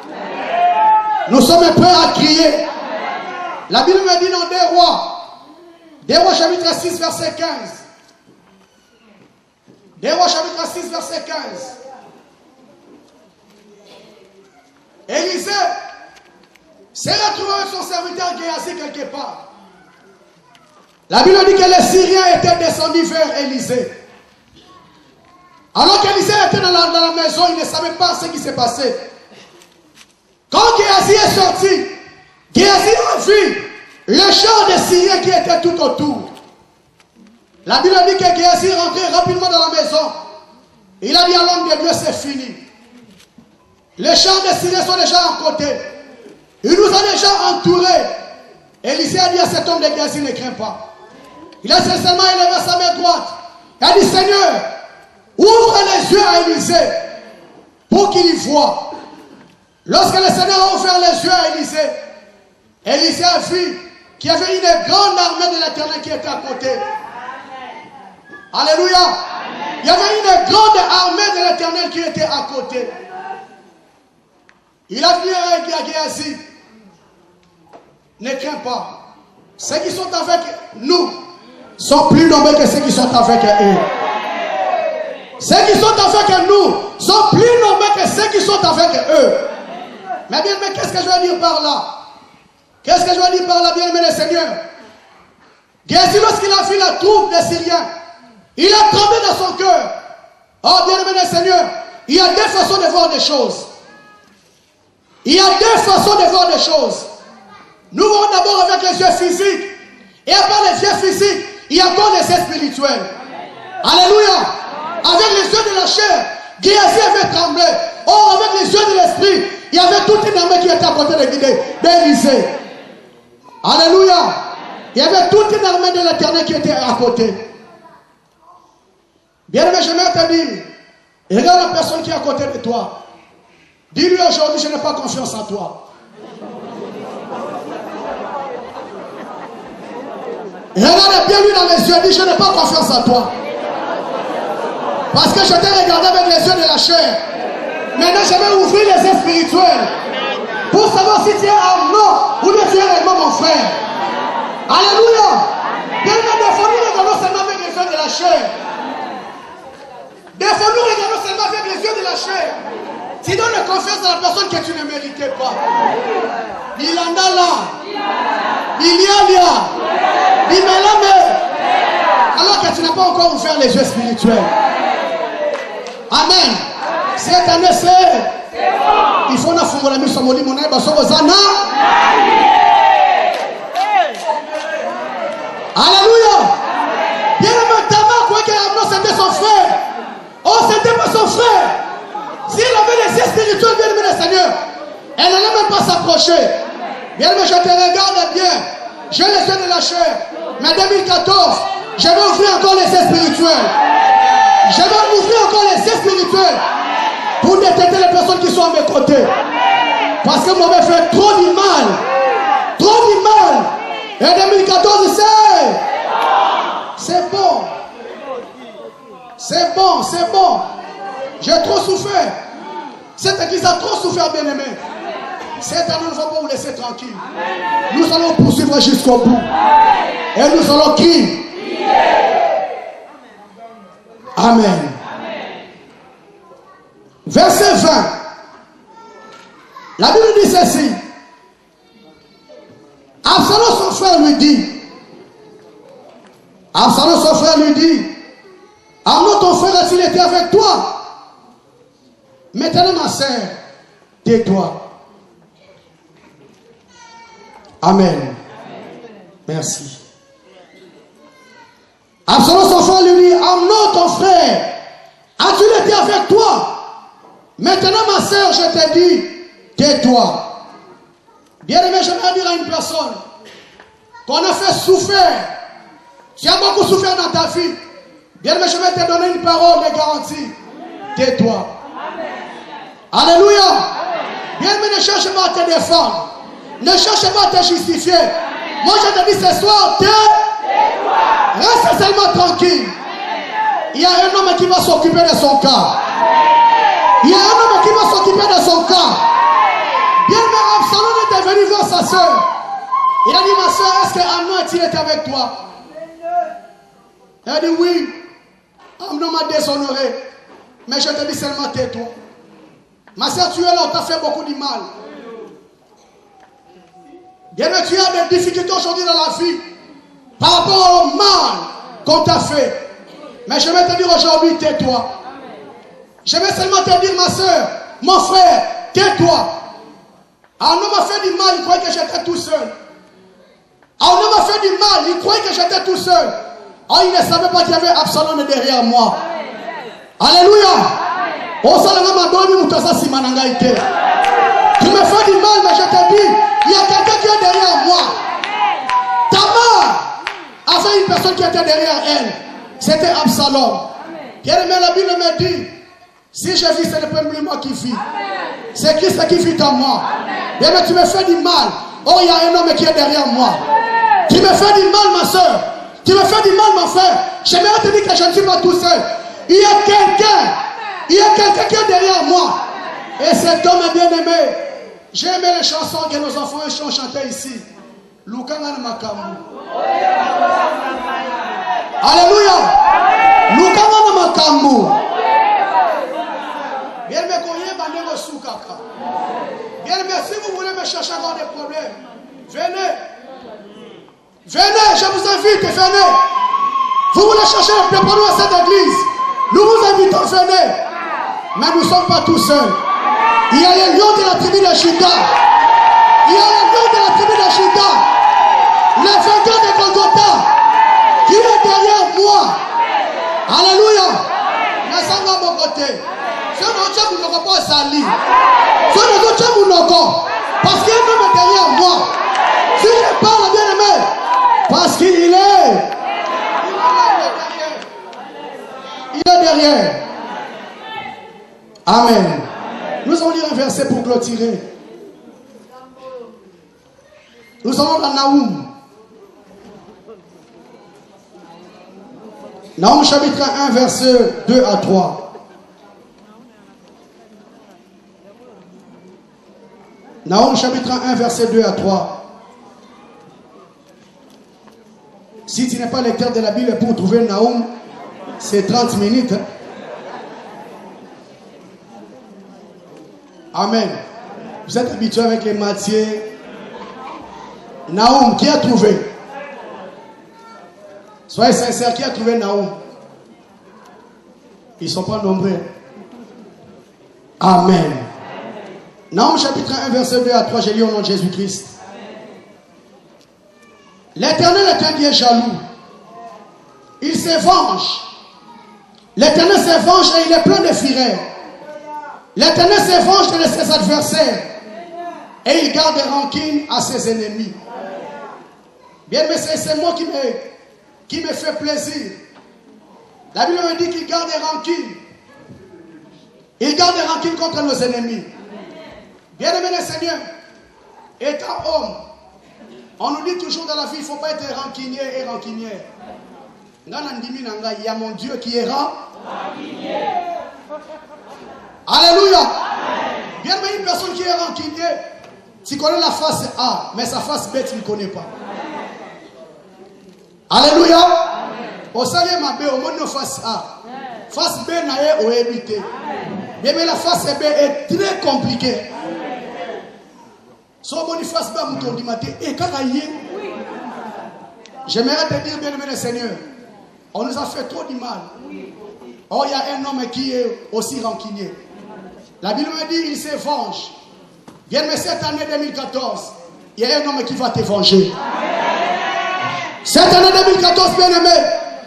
Nous sommes prêts à crier. La Bible me dit dans Des Rois chapitre 6 verset 15. Des Rois chapitre 6 verset 15. Élisée s'est retrouvé avec son serviteur Géasi quelque part. La Bible dit que les Syriens étaient descendus vers Élisée. Alors qu'Élisée était dans la maison, il ne savait pas ce qui s'est passé. Quand Géasi est sorti, Géasi a vu le char des Syriens qui était tout autour. La Bible dit que Géasi est rentré rapidement dans la maison. Il a dit à l'homme de Dieu, c'est fini. Les chars des Syriens sont déjà à côté. Il nous a déjà entourés. Élisée a dit à cet homme de Géasi, ne crains pas. Il a seulement élevé sa main droite. Il a dit, Seigneur, ouvre les yeux à Élisée pour qu'il y voie. Lorsque le Seigneur a ouvert les yeux à Élisée, Élisée a vu qu'il y avait une grande armée de l'Éternel qui était à côté. Alléluia. Amen. Il y avait une grande armée de l'Éternel qui était à côté. Il a dit à Géasi, ne crains pas. Ceux qui sont avec nous sont plus nombreux que ceux qui sont avec eux. Ceux qui sont avec nous sont plus nombreux que ceux qui sont avec eux. Mais bien, mais qu'est-ce que je veux dire par là? Qu'est-ce que je veux dire par là, bien-aimé le Seigneur? Géasi, lorsqu'il a vu la troupe des Syriens, il a tremblé dans son cœur. Oh, bien-aimé le Seigneur, il y a deux façons de voir des choses. Il y a deux façons de voir des choses. Nous voyons d'abord avec les yeux physiques. Et après les yeux physiques, il y a encore les yeux spirituels. Alléluia. Avec les yeux de la chair, Géasi avait tremblé. Or, avec les yeux de l'esprit, il y avait toute une armée qui était à côté d'Élisée. Alléluia. Il y avait toute une armée de l'Éternel qui était à côté. Bien aimé, je vais te dire, regarde la personne qui est à côté de toi. Dis-lui aujourd'hui, je n'ai pas confiance en toi. Regarde bien lui dans les yeux, dis je n'ai pas confiance en toi. Parce que je t'ai regardé avec les yeux de la chair. Maintenant je vais ouvrir les yeux spirituels pour savoir si tu es un non ou bien tu es réellement mon frère. Alléluia. Défends-nous regardons seulement avec les yeux de la chair. Défends-nous regardons seulement avec les yeux de la chair. Tu donnes confiance à la personne que tu ne méritais pas. Bilandala, Bilialia, Bimelame. Alors que tu n'as pas encore ouvert les yeux spirituels. Amen. Cette année, c'est. Il faut na fungo la mise somoli monae basoko zana. Alléluia. Bien maintenant, quoi que Amnon c'était son frère. Oh, c'était pas son frère. S'il avait les yeux spirituels, bien aimé le Seigneur, elle n'allait même pas s'approcher. Bien aimé, je te regarde bien. J'ai les yeux de la chair. Mais 2014, je vais ouvrir encore les yeux spirituels. Je vais ouvrir encore les yeux spirituels pour détecter les personnes qui sont à mes côtés. Parce que moi, je fait trop du mal. Trop du mal. Et 2014, c'est bon. C'est bon, c'est bon. J'ai trop souffert. Cette église a trop souffert, bien aimé. Cette année, nous ne va pas vous laisser tranquille. Nous allons poursuivre jusqu'au bout. Et nous allons crier. Amen. Verset 20. La Bible dit ceci. Absalom, son frère, lui dit. Absalom, son frère, lui dit. Amnon, ton frère, a-t-il été avec toi? Maintenant, ma sœur, tais-toi. Amen. Merci. Absalom, son frère, lui dit, Amnon, ton frère, a-t-il été avec toi? Maintenant, ma sœur, je te dis, tais-toi. Bien aimé, je vais dire à une personne qu'on a fait souffrir. Tu as beaucoup souffert dans ta vie. Bien aimé, je vais te donner une parole de garantie. Tais-toi. Alléluia. Bien aimé, ne cherche pas à te défendre. Ne cherche pas à te justifier. Moi, je te dis ce soir, tais-toi. Reste seulement tranquille. Il y a un homme qui va s'occuper de son cas. Il y a un homme qui va s'occuper de son cas. Bien aimé, Absalom était venu voir sa soeur. Il a dit, ma soeur, est-ce que Amnon est-il été avec toi? Elle a dit, oui. Amnon m'a déshonoré. Mais je te dis seulement, tais-toi. Ma soeur, tu es là, on t'a fait beaucoup de mal. Bien aimé, tu as des difficultés aujourd'hui dans la vie par rapport au mal qu'on t'a fait. Mais je vais te dire aujourd'hui, tais-toi. Je vais seulement te dire, ma soeur, mon frère, tais-toi. Amnon m'a fait du mal, il croyait que j'étais tout seul. Amnon m'a fait du mal, il croyait que j'étais tout seul. Oh, il ne savait pas qu'il y avait Absalom derrière moi. Alléluia. Oh, ça ne m'a donné ou ça si manangaïté. Tu me fais du mal, mais je te dis, il y a quelqu'un qui est derrière moi. Tamar avait une personne qui était derrière elle. C'était Absalom. Bien aimé, la Bible me dit, si je vis, ce n'est pas moi qui vis. C'est Christ qui vit en moi. Bien aimé, tu me fais du mal. Oh, il y a un homme qui est derrière moi. Tu me fais du mal, ma soeur. Tu me fais du mal, mon frère. J'aimerais te dire que je ne suis pas tout seul. Il y a quelqu'un. Il y a quelqu'un qui est derrière moi. Et cet homme est bien aimé. J'ai aimé les chansons que nos enfants ont chantées ici. Lukangana Makambu. Alléluia. Lukangana Makambu. Bien aimé, bien aimé, si vous voulez me chercher encore des problèmes, venez. Venez, je vous invite, venez. Vous voulez chercher le problème à cette église. Nous vous invitons, venez. Mais nous ne sommes pas tout seuls. Il y a les lions de la tribu de Juda. Il y a les lions de la tribu de Juda. Le vainqueur de Golgotha qui est derrière moi. Alléluia. Mais ça va à mon côté. Ce n'est pas sali. Ce n'est pas parce qu'il est même derrière moi. Si je parle, bien aimé, parce Amen. Nous allons lire un verset pour clôturer. Nous allons dans Naoum. Naoum chapitre 1, verset 2 à 3. Naoum chapitre 1, verset 2 à 3. Si tu n'es pas lecteur de la Bible pour trouver Naoum, c'est 30 minutes. Amen. Vous êtes habitués avec les matières. Naoum, qui a trouvé? Soyez sincères, qui a trouvé Naoum? Ils ne sont pas nombreux. Amen. Naoum chapitre 1, verset 2 à 3, j'ai lu au nom de Jésus-Christ. L'Éternel est un Dieu jaloux. Il se venge. L'Éternel se venge et il est plein de fureur. L'Éternel se venge de ses adversaires et il garde rancune à ses ennemis. Bien, mais c'est moi qui me fait plaisir. La Bible me dit qu'il garde rancune. Il garde rancune contre nos ennemis. Bien aimé le Seigneur, étant homme, on nous dit toujours dans la vie, il ne faut pas être rancunier et rancunière. Il y a mon Dieu qui est rancunier. Alléluia. Bien aimé, une personne qui est rancunier, tu connais la face A, mais sa face B, tu ne connais pas. Alléluia. Au salaire ma B, au monde face A. Face B n'a au évité. Bien aimé, la face B est très compliquée. So bon face B, mouton du matin. Et quand j'aimerais te dire, bien aimé le Seigneur, on nous a fait trop du mal. Oh, il y a un homme qui est aussi rancunier. La Bible me dit, il se venge. Bien, mais cette année 2014, il y a un homme qui va te venger. Cette année 2014, bien aimé,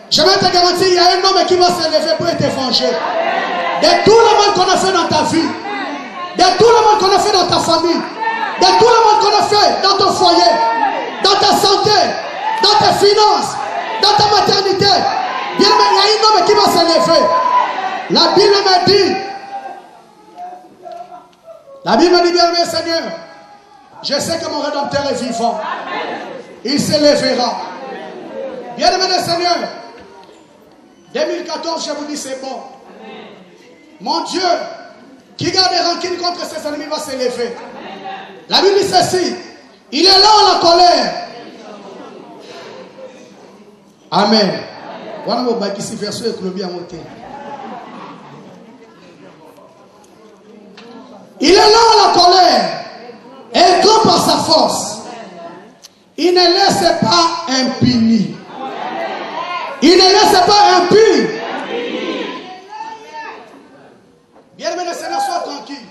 je vais te garantir, il y a un homme qui va se lever pour te venger. De tout le mal qu'on a fait dans ta vie, de tout le mal qu'on a fait dans ta famille, de tout le mal qu'on a fait dans ton foyer, dans ta santé, dans tes finances, dans ta maternité. Bien aimé, il y a un homme qui va se lever. La Bible me dit, bien aimé Seigneur, je sais que mon Rédempteur est vivant. Il se lèvera. Bien aimé le Seigneur, 2014, je vous dis c'est bon. Mon Dieu, qui garde rancune contre ses ennemis va se lever. La Bible dit ceci, il est là en la colère. Amen. Voilà mon bac ici, verset éclobé à monter. Il est là en la colère et grand par sa force. Il ne laisse pas impuni. Il ne laisse pas impuni. Bien aimé le Seigneur, sois tranquille.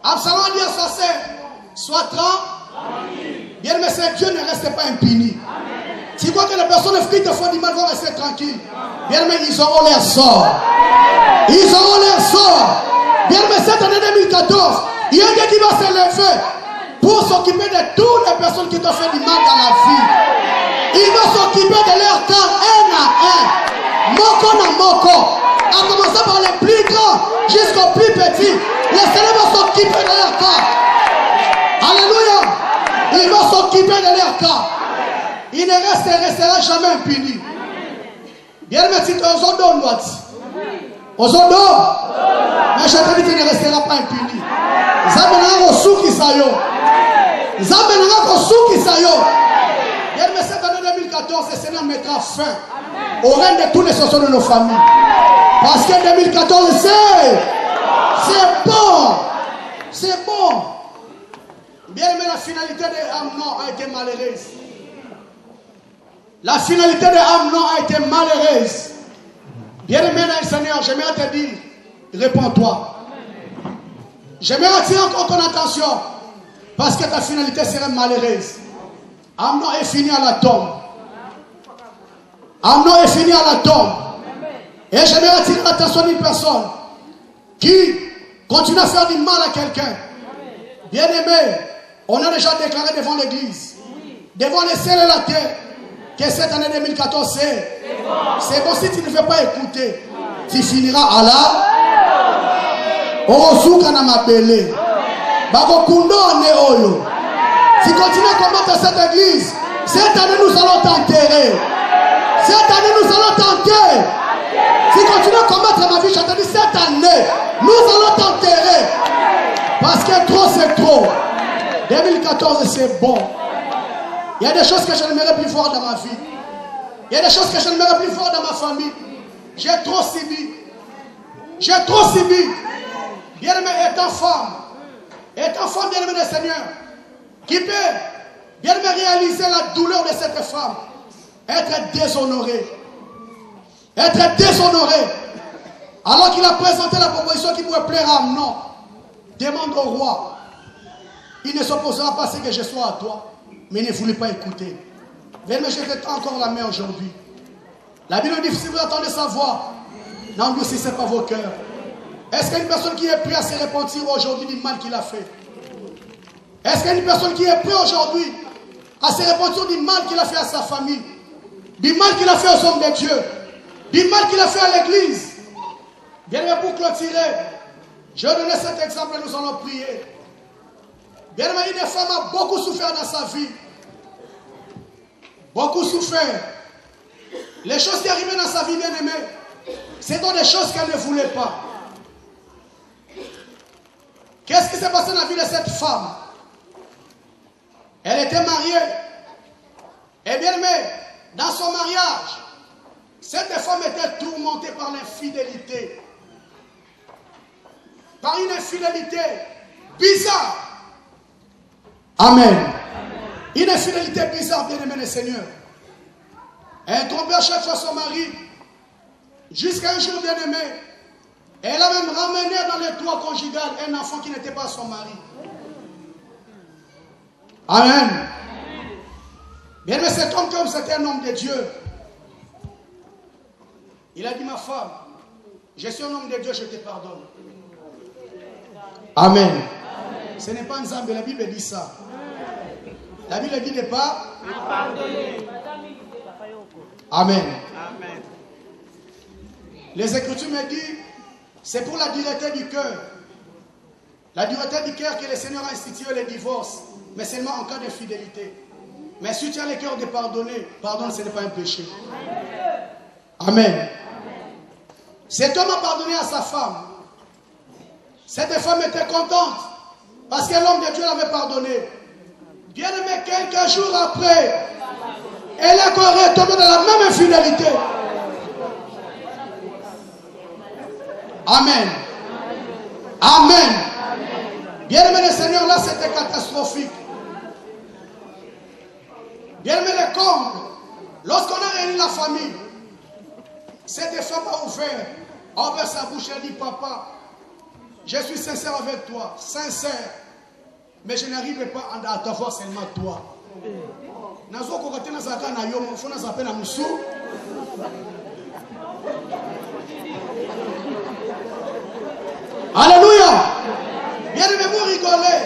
Absalom dit à sa sœur, sois tranquille. Bien aimé, Dieu ne reste pas impuni. Tu vois que les personnes qui te font du mal vont rester tranquilles. Bien aimé, ils auront leur sort. Ils auront leur sort. Bien aimé, cette année 2014, il y a quelqu'un qui va se lever pour s'occuper de toutes les personnes qui t'ont fait du mal dans la vie. Il va s'occuper de leur cas un à un. Moko na moko. À commencer par les plus grands jusqu'aux plus petits. Le Seigneur va s'occuper de leur cas. Alléluia. Il va s'occuper de leur cas. Il ne restera jamais impuni. Bien aimé, si tu es aux odons, aux odons, mais je te dis qu'il ne restera pas impuni. Zamenanga kosuki sayo. Zamenanga kosuki sayo. Bien aimé, cette année 2014, le Seigneur mettra fin au règne de tous les sociaux de nos familles. Parce que 2014, c'est bon. C'est bon. Bien aimé, la finalité de Amnon a été malheureuse. La finalité de Amnon a été malheureuse. Bien aimé, Seigneur, j'aimerais te dire, réponds-toi. J'aimerais attirer encore ton attention. Parce que ta finalité serait malheureuse. Amnon est fini à la tombe. Amnon est fini à la tombe. Et j'aimerais attirer l'attention d'une personne qui continue à faire du mal à quelqu'un. Bien aimé, on a déjà déclaré devant l'église, devant les ciels et la terre, que cette année 2014 c'est bon. Si tu ne veux pas écouter, tu finiras à la Orosuka na mabele. Bako kundone oyo. Si continue à combattre cette église, cette année nous allons t'enterrer. Cette année nous allons t'enterrer. Si continue à combattre ma vie, je te dis cette année, nous allons t'enterrer. Parce que trop c'est trop. 2014 c'est bon. Il y a des choses que je n'aimerais plus voir dans ma vie. Il y a des choses que je n'aimerais plus voir dans ma famille. J'ai trop subi. J'ai trop subi. Bien-aimé, étant femme, bien-aimé du Seigneur, qui peut bien-aimé réaliser la douleur de cette femme, être déshonoré. Être déshonoré. Alors qu'il a présenté la proposition qui pouvait plaire à Amnon. Demande au roi. Il ne s'opposera pas à ce que je sois à toi. Mais il ne voulait pas écouter. Bien-aimé, je te tends encore la main aujourd'hui. La Bible dit, si vous attendez sa voix, n'endurcissez pas vos cœurs. Est-ce qu'il y a une personne qui est prête à se repentir aujourd'hui du mal qu'il a fait? Est-ce qu'il y a une personne qui est prête aujourd'hui à se repentir du mal qu'il a fait à sa famille, du mal qu'il a fait aux hommes de Dieu, du mal qu'il a fait à l'église? Bien aimé, pour clôturer, je vais donner cet exemple et nous allons prier. Bien aimé, une femme a beaucoup souffert dans sa vie. Beaucoup souffert. Les choses qui arrivaient dans sa vie, bien aimé, c'est dans des choses qu'elle ne voulait pas. Qu'est-ce qui s'est passé dans la vie de cette femme? Elle était mariée. Et bien aimé, dans son mariage, cette femme était tourmentée par l'infidélité. Par une infidélité bizarre. Amen. Une infidélité bizarre, bien aimé le Seigneur. Elle trompait à chaque fois son mari. Jusqu'à un jour, bien aimé, elle a même ramené dans le toit conjugal un enfant qui n'était pas son mari. Amen. Bien aimé, cet homme, comme c'était un homme de Dieu, il a dit, ma femme, je suis un homme de Dieu, je te pardonne. Amen. Amen. Ce n'est pas un Nzambe, la Bible dit ça. La Bible dit de pas pardonner. Amen. Amen. Les Écritures me disent, c'est pour la dureté du cœur. La dureté du cœur que le Seigneur a institué le divorce, mais seulement en cas d'infidélité. Mais si tu as le cœur de pardonner, pardonne, ce n'est pas un péché. Amen. Cet homme a pardonné à sa femme. Cette femme était contente parce que l'homme de Dieu l'avait pardonné. Bien aimé, quelques jours après, elle est encore retombée dans la même infidélité. Amen. Amen. Bien aimé le Seigneur, là c'était catastrophique. Bien aimé le comble, lorsqu'on a réuni la famille, cette femme a ouvert sa bouche et a dit, papa, je suis sincère avec toi, sincère, mais je n'arrive pas à t'avoir seulement toi. Alléluia. Bien aimé, vous rigolez.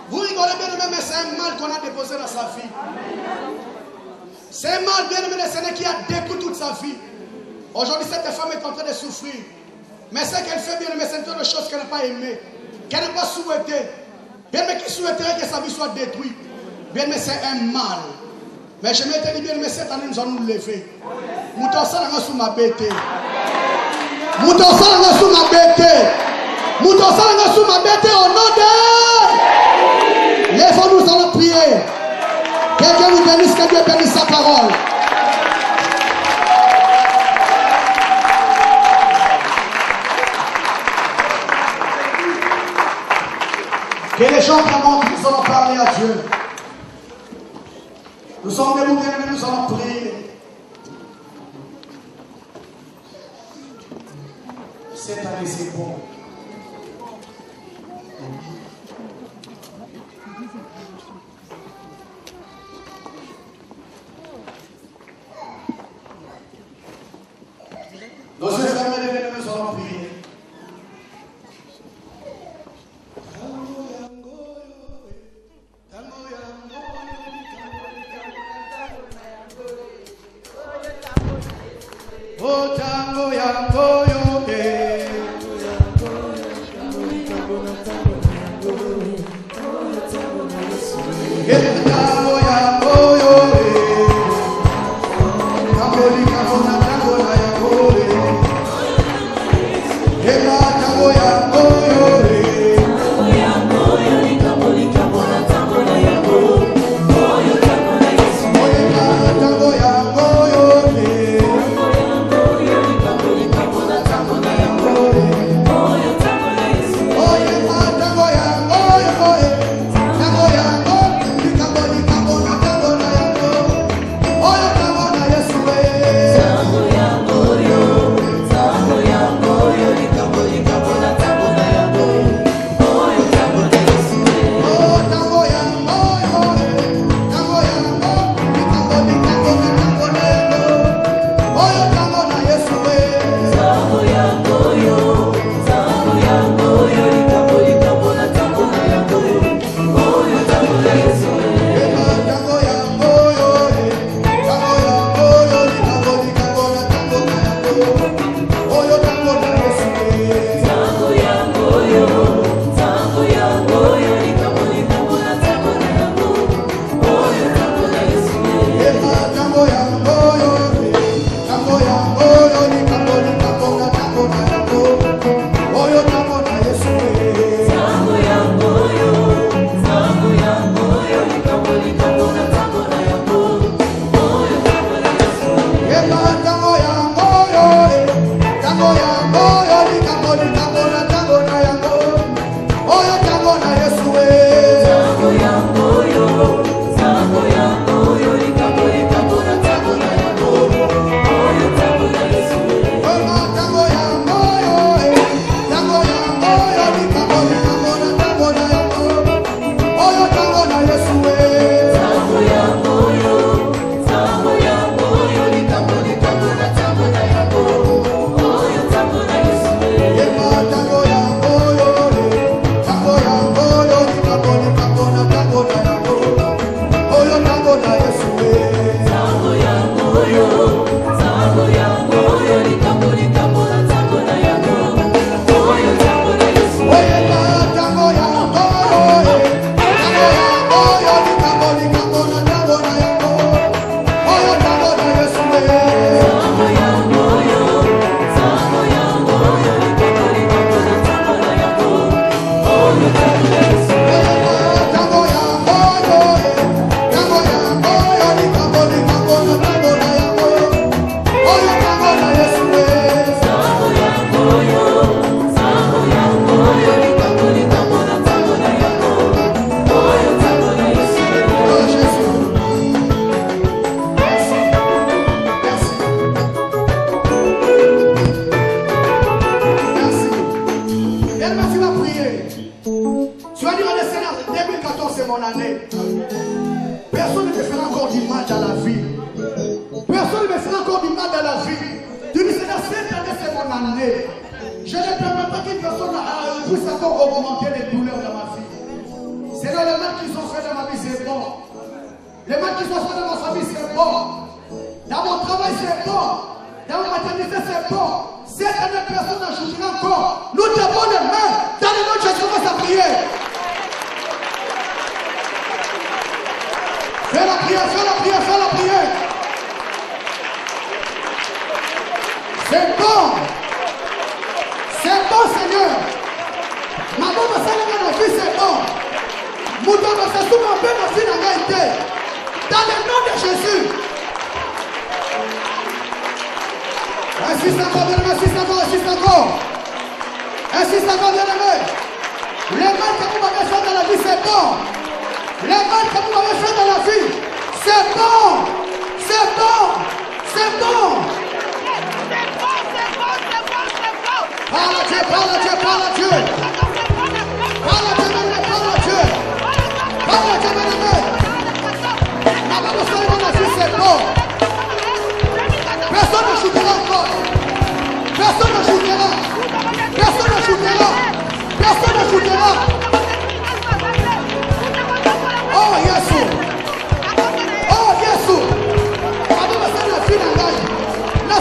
Vous rigolez, bien aimé, mais c'est un mal qu'on a déposé dans sa vie. C'est un mal, bien aimé, le Seigneur qui a détruit toute sa vie. Aujourd'hui, cette femme est en train de souffrir. Mais ce qu'elle fait, bien aimé, c'est une chose qu'elle n'a pas aimée, qu'elle n'a pas souhaité. Bien aimé, qui souhaiterait que sa vie soit détruite. Bien aimé, c'est un mal. Mais je m'étais dit, bien aimé, cette année, nous allons nous lever. Nous t'en sous ma bête. Nous t'en sous ma bête. Nous t'en sous ma bête au nom de... Lèvons-nous, nous allons prier. Quelqu'un nous bénisse, que Dieu bénisse sa parole. Que les gens vraiment, nous allons parler à Dieu. Nous sommes debout, bien aimés, nous allons prier. Cette année, c'est bon. Nos yeux fermés, bien aimés, nous allons prier. Oh,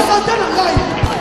Santé dans l'ail.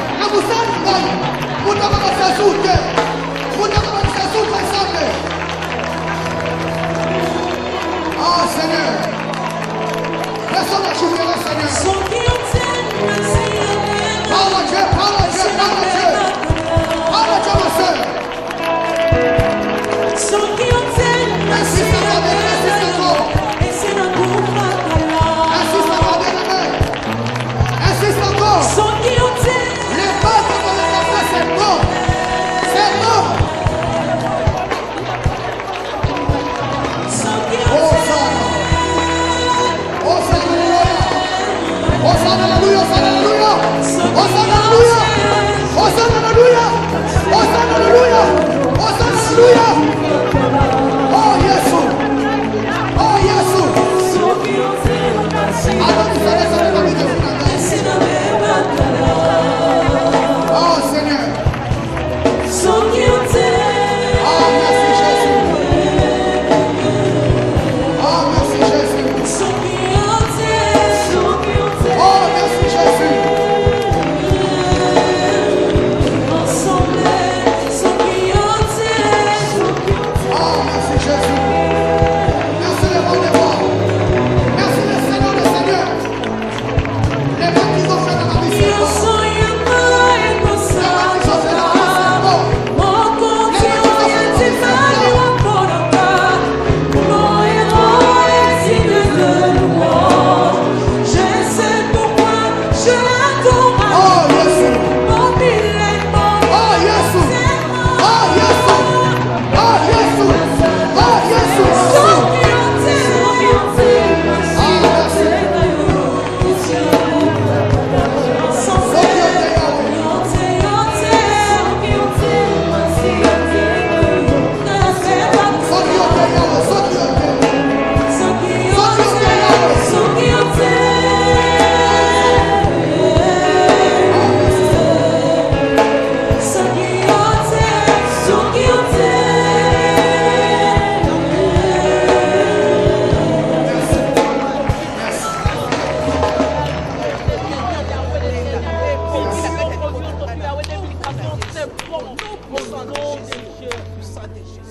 Au nom de Jésus,